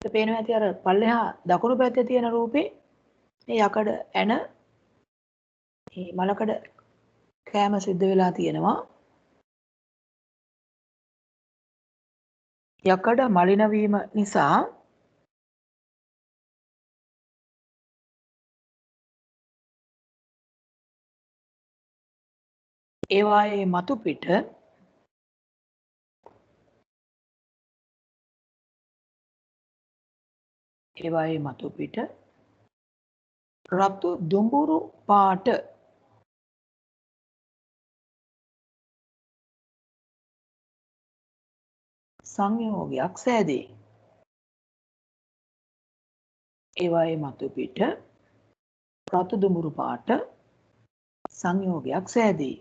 Speaker 1: පේනවා ඇති අර පල්ලෙහා දකුණු පැත්තේ තියෙන රූපේ මේ යකඩ ඇන මේ මලකඩ කෑම සිද්ධ වෙලා තියෙනවා. යකඩ මලින වීම නිසා ඒවායේ මතු පිට රතු දුඹුරු පාට සංයෝගයක් සෑදේ. ඒවායේ මතු පිට රතු දුඹුරු පාට සංයෝගයක් සෑදේ.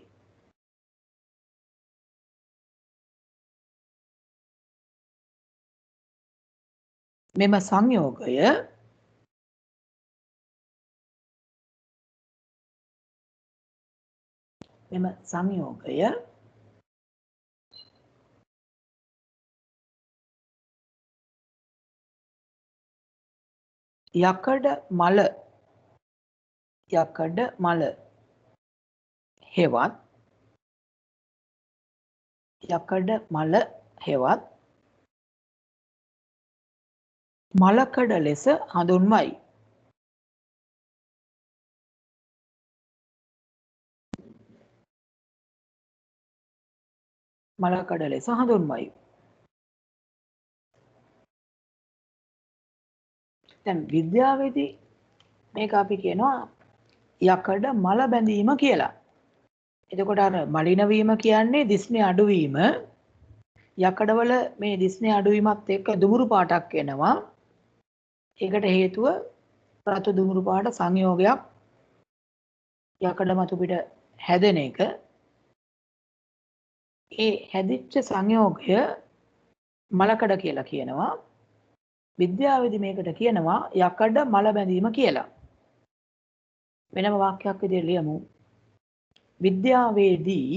Speaker 1: මෙම සංයෝගය යකඩ මල හෙවත් යකඩ මල හෙවත් මලකඩ ලෙස හඳුන්වයි. මලකඩ ලෙස හඳුන්වයි. දැන් විද්‍යාවේදී මේක අපි කියනවා යකඩ මල බැඳීම කියලා. එතකොට අර මලින වීම කියන්නේ දිස්නේ අඩුවීම. යකඩවල මේ දිස්නේ අඩුවීමත් එක්ක දුමුරු පාටක් එනවා. ඒකට හේතුව රතු දුමුරු පාට සංයෝගයක් යකඩ මතු පිට හැදෙන එක. ඒ හැදිච්ච සංයෝගය මලකඩ කියලා කියනවා. විද්‍යාවේදී මේකට කියනවා යකඩ මල බැඳීම කියලා. වෙනම වාක්‍යයක් විදිහට ලියමු. විද්‍යාවේදී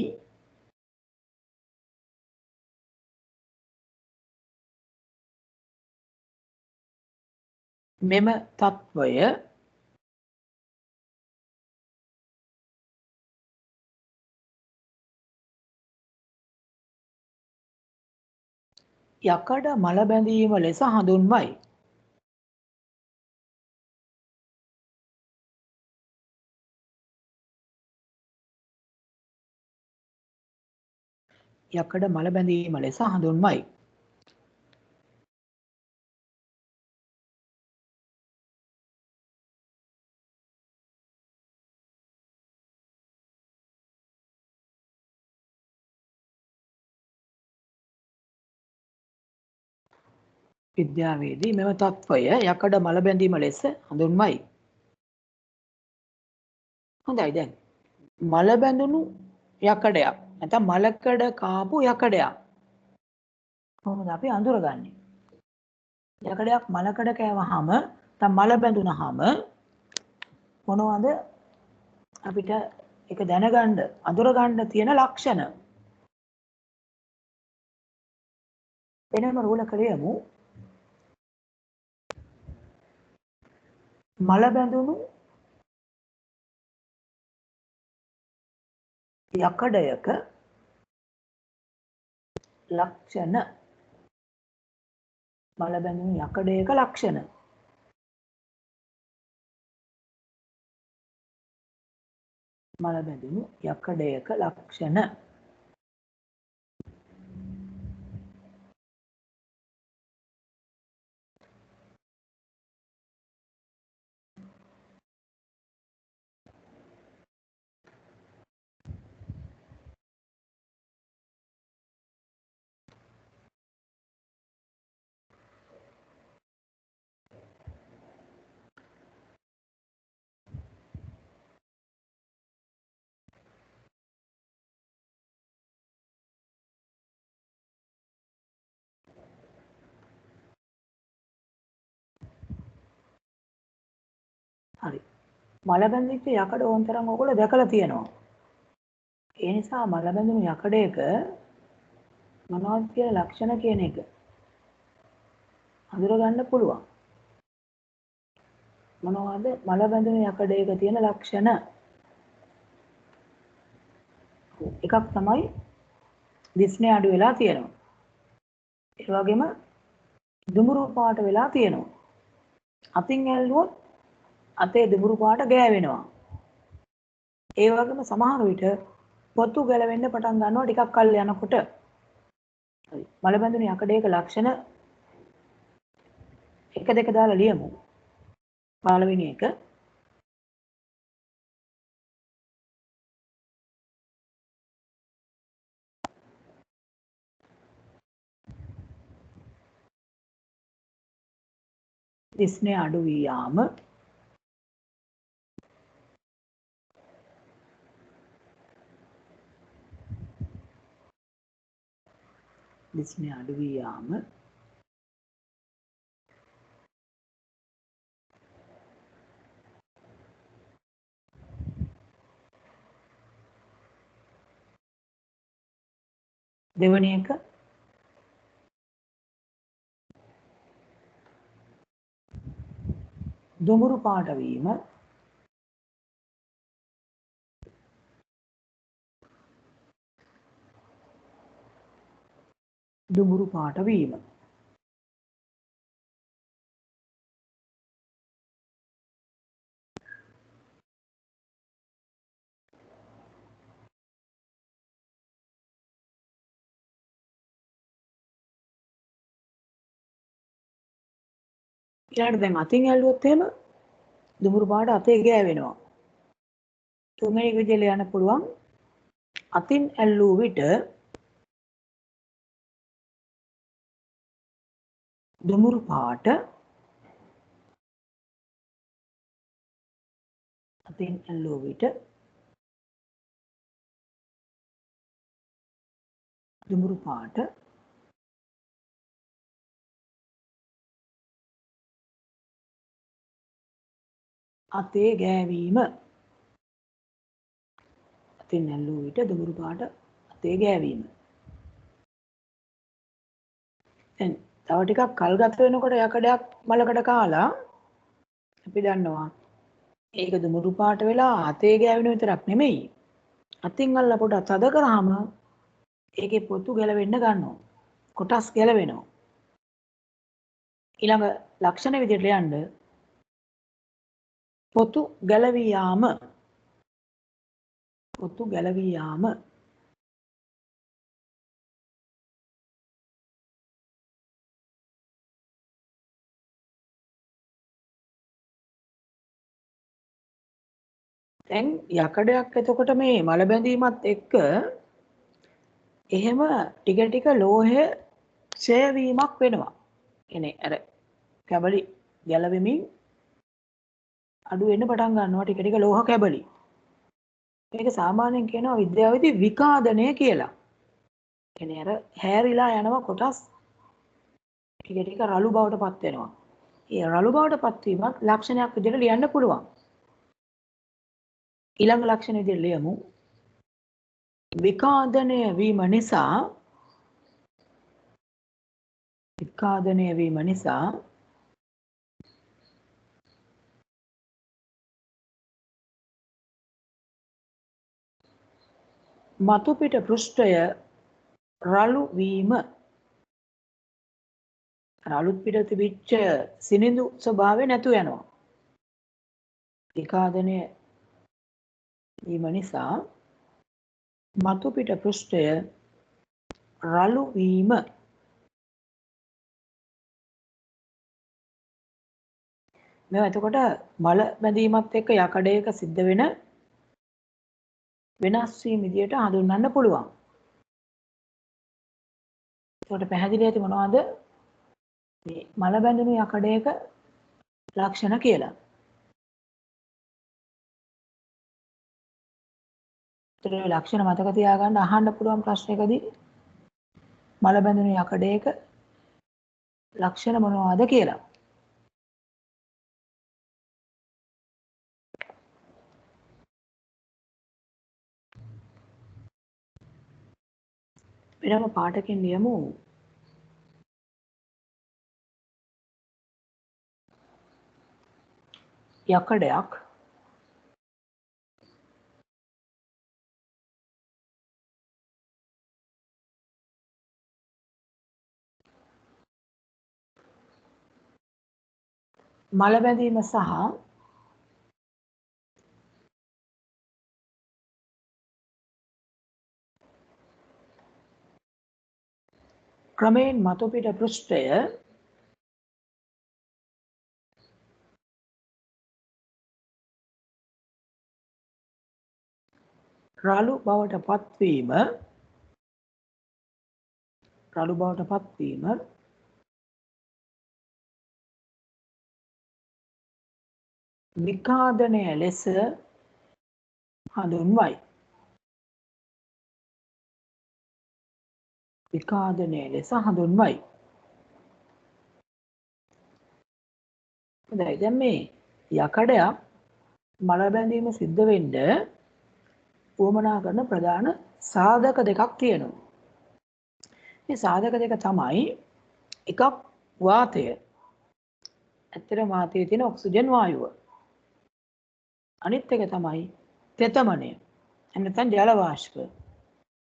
Speaker 1: මෙම තත්වය යකඩ මල බැඳීම ලෙස හඳුන්වයි. යකඩ මල බැඳීම ලෙස හඳුන්වයි. විද්‍යාවේදී මෙම තත්වය යකඩ මල බැඳීම ලෙස හඳුන්වයි. හොඳයි දැන් මල බැඳුණු යකඩයක් නැත්නම් මලකඩ කාපු යකඩයක් කොහොමද අපි අඳුරගන්නේ? යකඩයක් මලකඩ කෑවහම නැත්නම් මල බැඳුනහම මොනවද අපිට ඒක දැනගන්න අඳුරගන්න තියෙන ලක්ෂණ? වෙනම රූලක ලියමු. මල බැඳුණු යකඩයක ලක්ෂණ. මල බැඳුණු යකඩයක ලක්ෂණ. මල බැඳුණු යකඩයක ලක්ෂණ. හරි. මල බැඳිච්ච යකඩ ඕන්තරම් ඔයගොල්ලෝ දැකලා තියෙනවා. ඒ නිසා මල බැඳුණු යකඩයක මොනවද කියලා ලක්ෂණ කියන එක අඳුර ගන්න පුළුවන්. මොනවද මල බැඳුණු යකඩයක තියෙන ලක්ෂණ? එකක් තමයි දිස්නේ අඩු වෙලා තියෙනවා. ඒ වගේම දුමුරු පාට වෙලා තියෙනවා. අතින් ඇල්ලුවොත් අතේ දුමුරු පාට ගෑවෙනවා. ඒ වගේම සමහර විට පොතු ගැලවෙන්න පටන් ගන්නවා ටිකක් කල් යනකොට. හරි. මල බැඳුණු යකඩයක ලක්ෂණ එක දෙක දාලා ලියමු. පළවෙනි එක දිස්නේ අඩු වී යාම. දිස්නේ අඩු වී යාම. දෙවැනි එක දුමුරු පාට වීම. දුඹුරු පාට වීම. ඊළඟට දැන් අතින් ඇල්ලුවොත් එහෙම දුඹුරු පාට අතේ ගෑවෙනවා. තුන්වෙනි විදිහට යන්න පුළුවන්. අතින් ඇල්ලුව විට දුඹුරු පාට අතින් ඇල්ලුව විට දුඹුරු පාට අතේ ගෑවීම. අතින් ඇල්ලුව විට දුඹුරු පාට අතේ ගෑවීම. දැන් තව ටිකක් කල් ගත වෙනකොට යකඩයක් මලකට කාලා අපි දන්නවා ඒක දුඹුරු පාට වෙලා අතේ ගෑවෙන විතරක් නෙමෙයි. අතින් අල්ල පොඩක් තද කරාම ඒකේ පොතු ගැලවෙන්න ගන්නවා. කොටස් ගැලවෙනවා. ඊළඟ ලක්ෂණ විදිහට යන්න පොතු ගැලවී යාම. පොතු ගැලවී යාම. දැන් යකඩයක් එතකොට මේ මල බැඳීමත් එක්ක එහෙම ටික ටික ලෝහය ක්ෂය වීමක් වෙනවා. එනේ අර කැබලි ගැලවෙමින් අඩු වෙන්න පටන් ගන්නවා ටික ටික ලෝහ කැබලි. මේක සාමාන්‍යයෙන් කියනවා විද්‍යාවේදී විකාදනය කියලා. එනේ අර හැරිලා යනවා කොටස් ටික ටික රළු බවට පත් වෙනවා. ඒ රළු බවට පත්වීමත් ලක්ෂණයක් විදිහට ලියන්න පුළුවන්. ඊළඟ ලක්ෂණ විදිහට ලියමු. විකාදනය වීම නිසා මතු පිට පෘෂ්ඨය රළු වීම. අලුත් පිට තිබිච්ච සිනිඳු ස්වභාවය නැතු වෙනවා. විකාදනය වීම නිසා මතු පිට පෘෂ්ඨය රළු වීම. මේ එතකොට මල බැඳීමත් එක්ක යකඩයක සිද්ධ වෙන වෙනස් වීම විදියට හඳුන්වන්න පුළුවන්. ඒකට පැහැදිලි ඇති මොනවද මේ මල බැඳුණු යකඩයක ලක්ෂණ කියලා. ඒ ලක්ෂණ මතක තියාගන්න අහන්න පුළුවන් ප්‍රශ්නයකදී මල බැඳුණු යකඩයක ලක්ෂණ මොනවද කියලා. වෙනම පාඩකින් ලියමු. යකඩයක් මල බැඳීම සහ ක්‍රමයෙන් මතු පිට පෘෂ්ඨය රළු බවට පත්වීම විකාදනය ලෙස හඳුන්වයි. දැන් මේ යකඩයක් මල බැඳීම සිද්ධ වෙන්න උවමනා කරන ප්‍රධාන සාධක දෙකක් තියෙනවා. මේ සාධක දෙක තමයි එකක් වාතය. ඇත්තටම වාතයේ තියෙන ඔක්සිජන් වායුව. අනිත් එක තමයි තෙතමනය. එහෙම නැත්නම් ජල වාෂ්ප.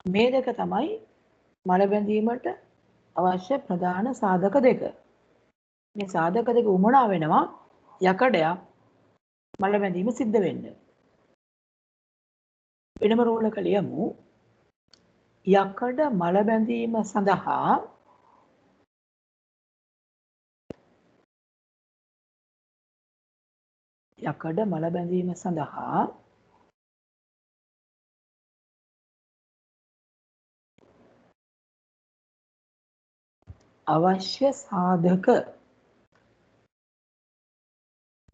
Speaker 1: මේ දෙක තමයි මල බැඳීමට අවශ්‍ය ප්‍රධාන සාධක දෙක. මේ සාධක දෙක උමනා වෙනවා යකඩයක් මල බැඳීම සිද්ධ වෙන්න. වෙනම රෝලක ලියමු. යකඩ මල බැඳීම සඳහා යකඩ මල බැඳීම සඳහා අවශ්‍ය සාධක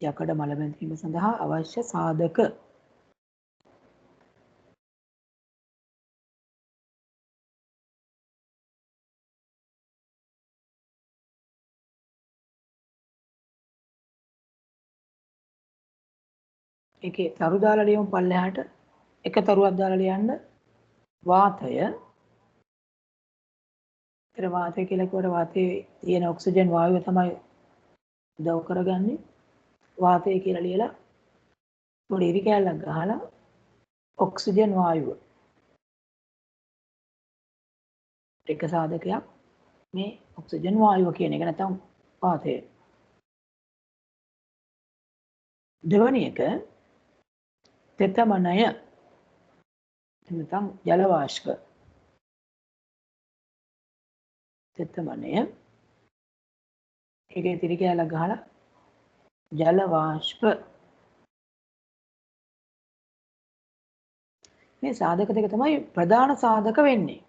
Speaker 1: යකඩ මල බැඳීම සඳහා අවශ්‍ය සාධක ඒකේ තරු දාලා ලියමු පල්ලෙහාට එක තරුවක් දාලා ලියන්න වාතය ඒතර වාතය කියලා කිව්වට වාතයේ තියෙන ඔක්සිජන් වායුව තමයි උදව් කරගන්නේ වාතය කියලා ලියලා පොඩි ඉරි කෑල්ලක් ගහලා ඔක්සිජන් වායුව එක සාධකයක් මේ ඔක්සිජන් වායුව කියන එක නැත්නම් වාතය දෙවැනි එක තෙතමනය නැත්නම් ජල වාෂ්ප තෙතමනය ඒකේ ඉරි කෑල්ලක් ගහලා ජල වාෂ්ප මේ සාධක දෙක තමයි ප්‍රධාන සාධක වෙන්නේ.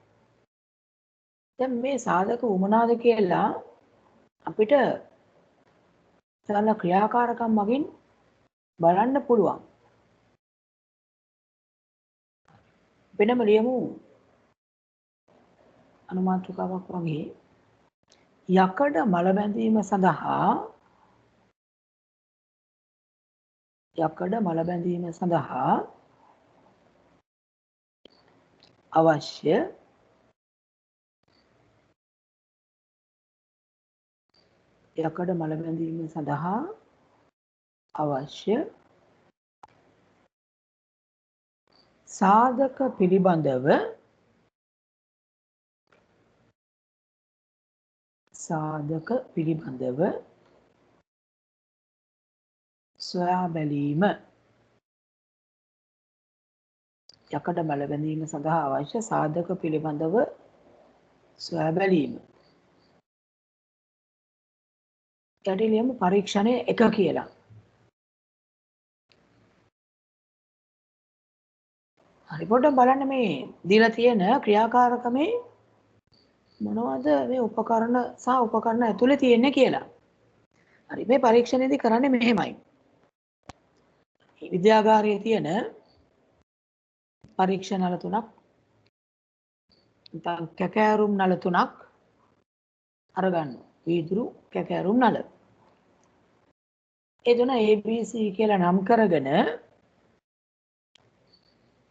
Speaker 1: දැන් මේ සාධක උමනාද කියලා අපිට සරල ක්‍රියාකාරකම් මගින් බලන්න පුළුවන්. වෙනම ලියමු අනුමාත්‍රකාවක් වගේ යකඩ මල බැඳීම සඳහා අවශ්‍ය යකඩ මල බැඳීම සඳහා අවශ්‍ය සාධක පිළිබඳව සොයා බැලීම යකඩ මල බැඳීම සඳහා අවශ්‍ය සාධක පිළිබඳව සොයා බැලීම යටි ලියමු පරීක්ෂණය 1 කියලා. හරි පොඩ්ඩක් බලන්න මේ දීලා තියෙන ක්‍රියාකාරකමේ මොනවද මේ උපකරණ සහ උපකරණ ඇතුලේ තියෙන්නේ කියලා. හරි මේ පරීක්ෂණයේදී කරන්නේ මෙහෙමයි. විද්‍යාගාරයේ තියෙන පරීක්ෂණ නල 3ක් නැත්නම් කැකෑරුම් නල 3ක් අරගන්න. වීදුරු කැකෑරුම් නල. ඒ තුන ABC කියලා නම් කරගෙන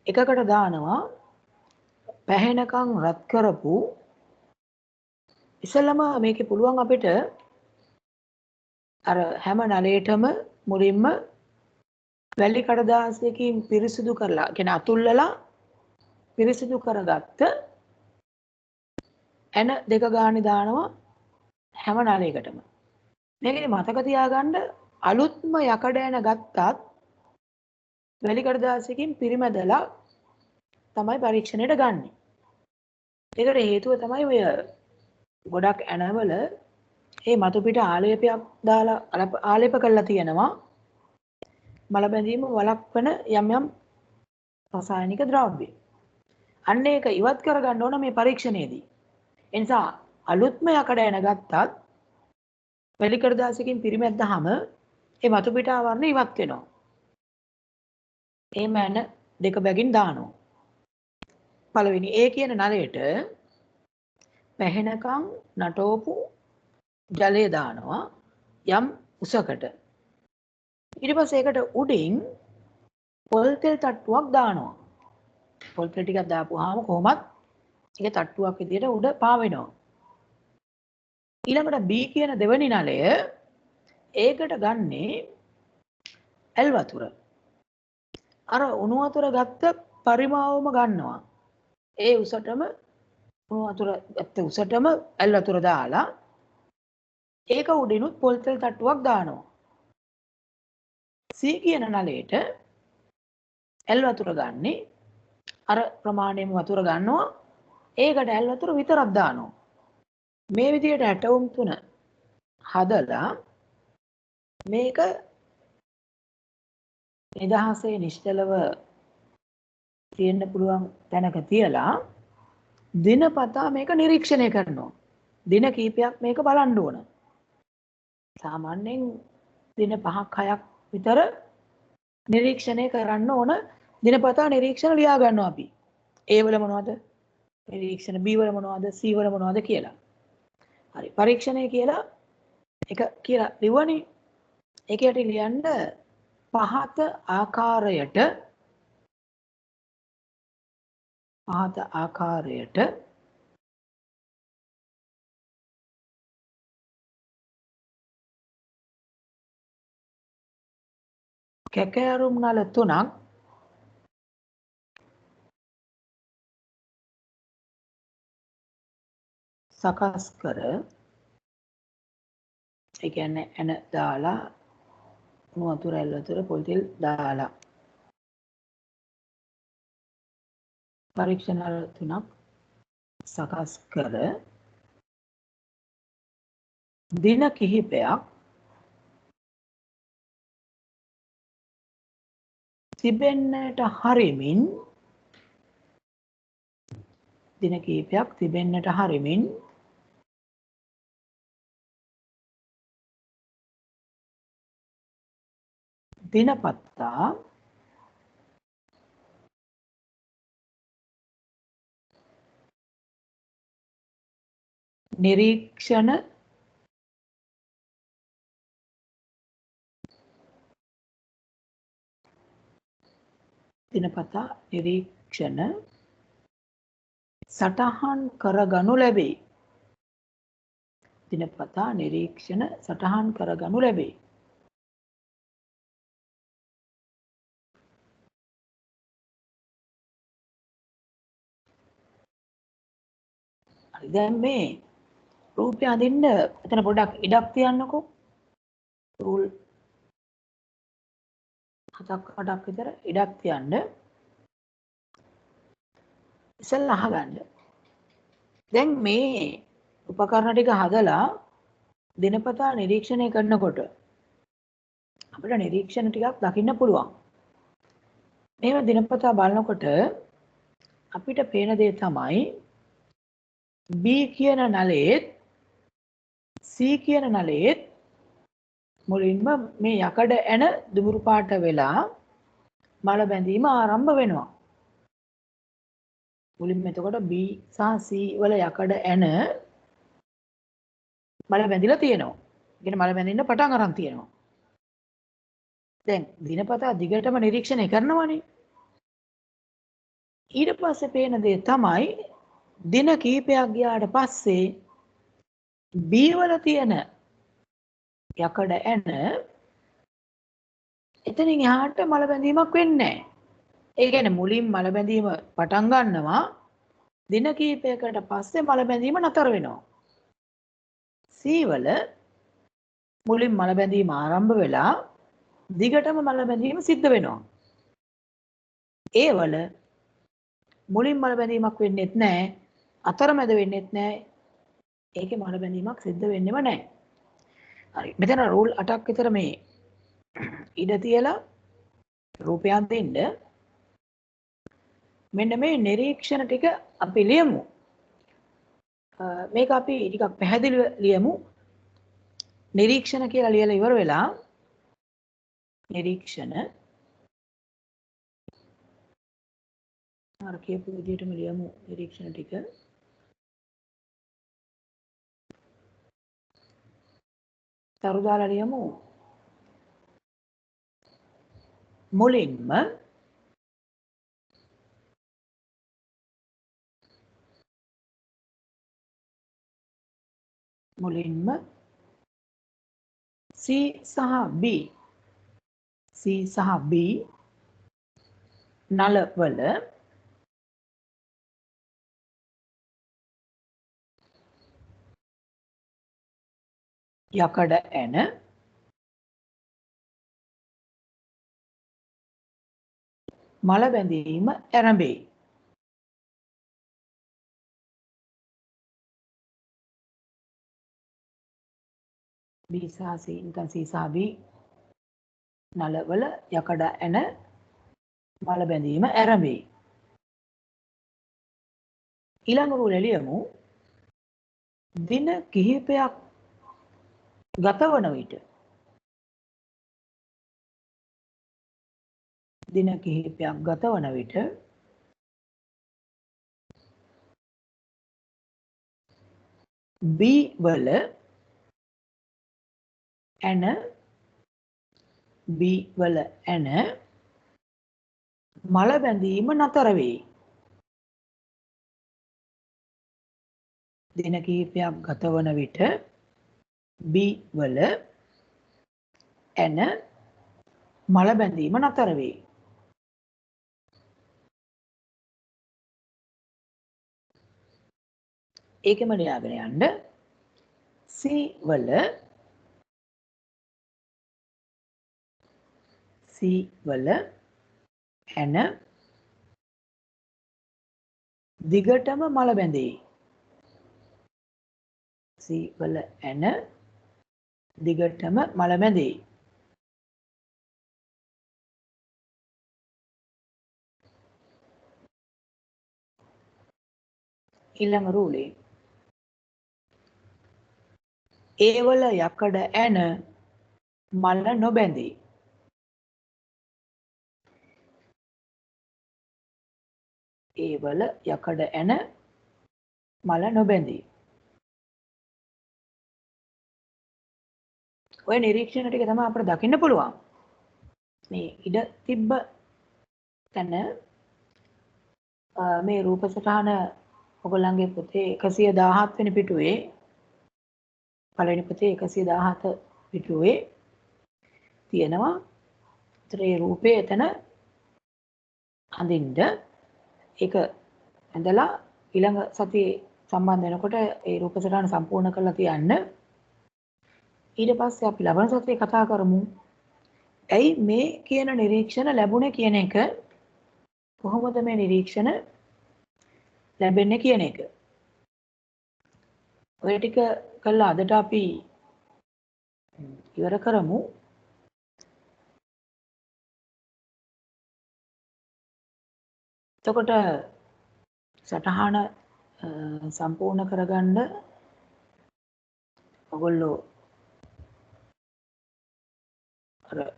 Speaker 1: එකකට දානවා පැහැෙනකම් රත් කරපු ඉස්සෙල්ලම මේකේ පුළුවන් අපිට අර හැම නලයටම මුලින්ම වැලි කඩදාසියකින් පිරිසිදු කරලා කියන්නේ අතුල්ලලා පිරිසිදු කරගත්ත එන දෙක ගානේ දානවා හැම නලයකටම. මේකේ මතක තියාගන්න අලුත්ම යකඩ එන ගත්තත් වැලි කඩදාසියකින් පිරිමැදලා තමයි පරීක්ෂණයට ගන්නෙ. ඒකට හේතුව තමයි ඔය ගොඩක් ඇනවල මේ මතු පිට ආලේපයක් දාලා ආලේප කරලා තියෙනවා මල බැඳීම වළක්වන යම් යම් රසායනික ද්‍රව්‍ය. අන්න ඒක ඉවත් කරගන්න ඕන මේ පරීක්ෂණයේදී. ඒ නිසා අලුත්ම යකඩ එන ගත්තත් වැලි කඩදාසියකින් පිරිමැද්දාම මේ මතු පිට ආවරණ ඉවත් වෙනවා. එහෙම ඇන දෙක බැගින් දානවා. පළවෙනි A කියන නලයට පැහැෙනකම් නටවපු ජලය දානවා යම් උසකට. ඊට පස්සේ ඒකට උඩින් පොල් තෙල් තට්ටුවක් දානවා. පොල් තෙල් ටිකක් දාපුවාම කොහොමත් ඒක තට්ටුවක් විදියට උඩ පාවෙනවා. ඊළඟට B කියන දෙවෙනි නලය ඒකට ගන්නේ ඇල් වතුර. අර උණු වතුර ගත්ත පරිමාවම ගන්නවා. ඒ උසටම උණු වතුර ඇත්ත උසටම ඇල් වතුර දාලා ඒක උඩිනුත් පොල් තෙල් තට්ටුවක් දානවා. C කියන නලයට ඇල් වතුර ගන්නේ අර ප්‍රමාණයෙම වතුර ගන්නවා. ඒකට ඇල් වතුර විතරක් දානවා. මේ විදිහට ඇටවුම් තුන හදලා මේක නිදහසේ නිශ්චලව තියෙන්න පුළුවන් තැනක තියලා දිනපතා මේක නිරීක්ෂණය කරනවා. දින කීපයක් මේක බලන්න ඕන. සාමාන්‍යයෙන් දින 5ක් 6ක් විතර නිරීක්ෂණය කරන්න ඕන. දිනපතා නිරීක්ෂණ ලියා ගන්නවා අපි. A වල මොනවද? නිරීක්ෂණ B වල මොනවද? C වල මොනවද කියලා. හරි. පරීක්ෂණය කියලා එක කියලා ලිව්වනේ. ඒකට ලියන්න පහත ආකාරයට කැකෑරුම් නල 3ක් සකස් කර ඒ කියන්නේ එන දාලා උණු වතුර ඇල් වතුර පොල් තෙල් දාලා පරීක්ෂණ නල 3ක් සකස් කර දින කිහිපයක් තිබෙන්නට හරිමින් දිනපතා නිරීක්ෂණ සටහන් කරගනු ලැබේ. දිනපතා නිරීක්ෂණ සටහන් කරගනු ලැබේ. හරි දැන් මේ රූපය අඳින්න එතන පොඩ්ඩක් ඉඩක් තියන්නකෝ. රූල් 7ක් 8ක් විතර ඉඩක් තියන්න. ඉස්සෙල්ලා අහගන්න. දැන් මේ උපකරණ ටික හදලා දිනපතා නිරීක්ෂණය කරනකොට අපිට නිරීක්ෂණ ටිකක් දකින්න පුළුවන්. මේව දිනපතා බලනකොට අපිට පේන දේ තමයි B කියන නලයේත් C කියන නලයේත් මුලින්ම මේ යකඩ ඇන දුඹුරු පාට වෙලා මල බැඳීම ආරම්භ වෙනවා. මුලින්ම එතකොට B සහ C වල යකඩ ඇන මල බැඳිලා තියෙනවා. ඒ කියන්නේ මල බැඳින්න පටන් අරන් තියෙනවා. දැන් දිනපතා දිගටම නිරීක්ෂණය කරනවනේ. ඊට පස්සේ පේන දේ තමයි දින කීපයක් ගියාට පස්සේ B වල තියෙන යකඩ ඇන එතනින් එහාට මල බැඳීමක් වෙන්නේ නැහැ. ඒ කියන්නේ මුලින් මල බැඳීම පටන් ගන්නවා දින කීපයකට පස්සේ මල බැඳීම නතර වෙනවා. C වල මුලින් මල බැඳීම ආරම්භ වෙලා දිගටම මල බැඳීම සිද්ධ වෙනවා. A වල මුලින් මල බැඳීමක් වෙන්නේත් නැහැ, අතරමැද වෙන්නේත් නැහැ. ඒකේ මල බැඳීමක් සිද්ධ වෙන්නෙම නැහැ. හරි. මෙතන රූල් 8ක් විතර මේ ඉඩ තියලා රූපයක් දෙන්න. මෙන්න මේ නිරීක්ෂණ ටික අපි ලියමු. මේක අපි ටිකක් පැහැදිලිව ලියමු. නිරීක්ෂණ කියලා ලියලා ඉවර වෙලා නිරීක්ෂණ අර කියපු විදිහටම ලියමු නිරීක්ෂණ ටික. තරු දාලා ලියමු. මුලින්ම C සහ B නලවල යකඩ ඇන මල බැඳීම ආරම්භේ. බීසාසී නිකන් සීසාබී නලවල යකඩ ඇන මල බැඳීම ආරම්භේ. ඊළඟ රූල එළියමු. දින කිහිපයක් ගතවන විට දින කිහිපයක් ගතවන විට B වල ඇන B වල ඇන මල බැඳීම නතර වේ. දින කිහිපයක් ගතවන විට B වල ඇන මල බැඳීම නතර වේ. ඒකෙම ලියාගෙන යන්න. C වල ඇන දිගටම මල බැඳේ. C වල ඇන දිගටම මල බැඳේ. ඊළඟ රූලේ ඒ වල යකඩ ඇන මල නොබැඳේ. ඒ වල යකඩ ඇන මල නොබැඳේ. ඔය නිරීක්ෂණ ටික තමයි අපිට දකින්න පුළුවන්. මේ ඉඩ තිබ්බ තැන මේ රූප සටහන ඔයගොල්ලන්ගේ පොතේ 117 වෙනි පිටුවේ පළවෙනි පොතේ 117 පිටුවේ තියෙනවා. ඒතර ඒ රූපේ එතන අඳින්න ඒක ඇඳලා ඊළඟ සතියේ සම්බන්ධ වෙනකොට ඒ රූප සටහන සම්පූර්ණ කරලා තියන්න. ඊට පස්සේ අපි ලබන සතියේ කතා කරමු. ඇයි මේ කියන නිරීක්ෂණ ලැබුණේ කියන එක, කොහොමද මේ නිරීක්ෂණ ලැබෙන්නේ කියන එක. ඔය ටික කළා අදට අපි ඉවර කරමු. එතකොට සටහන සම්පූර්ණ කරගන්න ඔයගොල්ලෝ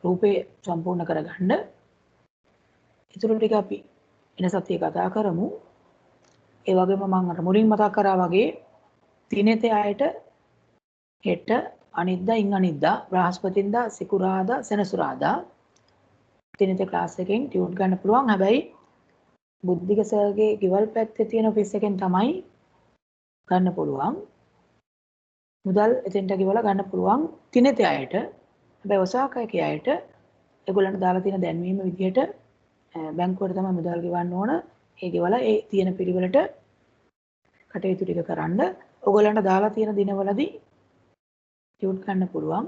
Speaker 1: රූපේ සම්පූර්ණ කරගන්න ඉතුරු ටික අපි එන සතියේ කතා කරමු. ඒ වගේම මම අර මුලින් මතක් කරා වගේ තිනෙතේ අයට හෙට අනිද්දා ඉන් අනිද්දා බ්‍රහස්පතින්දා සිකුරාදා සෙනසුරාදා තිනෙතේ ක්ලාස් එකෙන් ටියුට් ගන්න පුළුවන්. හැබැයි බුද්ධික සර්ගේ ගෙවල් පැත්තේ තියෙන ඔෆිස් එකෙන් තමයි ගන්න පුළුවන්. මුදල් එතෙන්ට ගෙවලා ගන්න පුළුවන් තිනෙතේ අයට. හැබැයි ඔසාකාගේ අයට ඒගොල්ලන්ට දාලා තියෙන දැන්වීම විදිහට බැංකුවට තමයි මුදල් ගෙවන්න ඕන. ඒ ගෙවලා ඒ තියෙන පිළිවෙලට කටයුතු ටික කරන්න. ඕගොල්ලන්ට දාලා තියෙන දිනවලදී ටියුට් ගන්න පුළුවන්.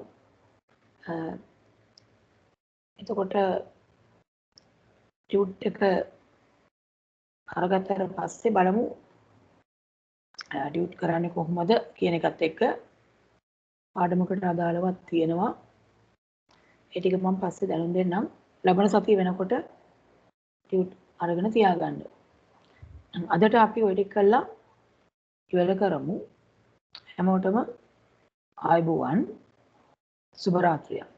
Speaker 1: එතකොට ටියුට් එක අරගත්තට පස්සේ බලමු ටියුට් කරන්නේ කොහොමද කියන එකත් එක්ක පාඩමකට අදාළවත් තියෙනවා. ඒ ටික මම පස්සේ දැනුම් දෙන්නම්. ලබන සතිය වෙනකොට ටියුට් අරගෙන තියාගන්න. අදට අපි ඔය ටික කළා ඉවර කරමු. හැමෝටම ආයුබෝවන්. සුබ රාත්‍රියක්.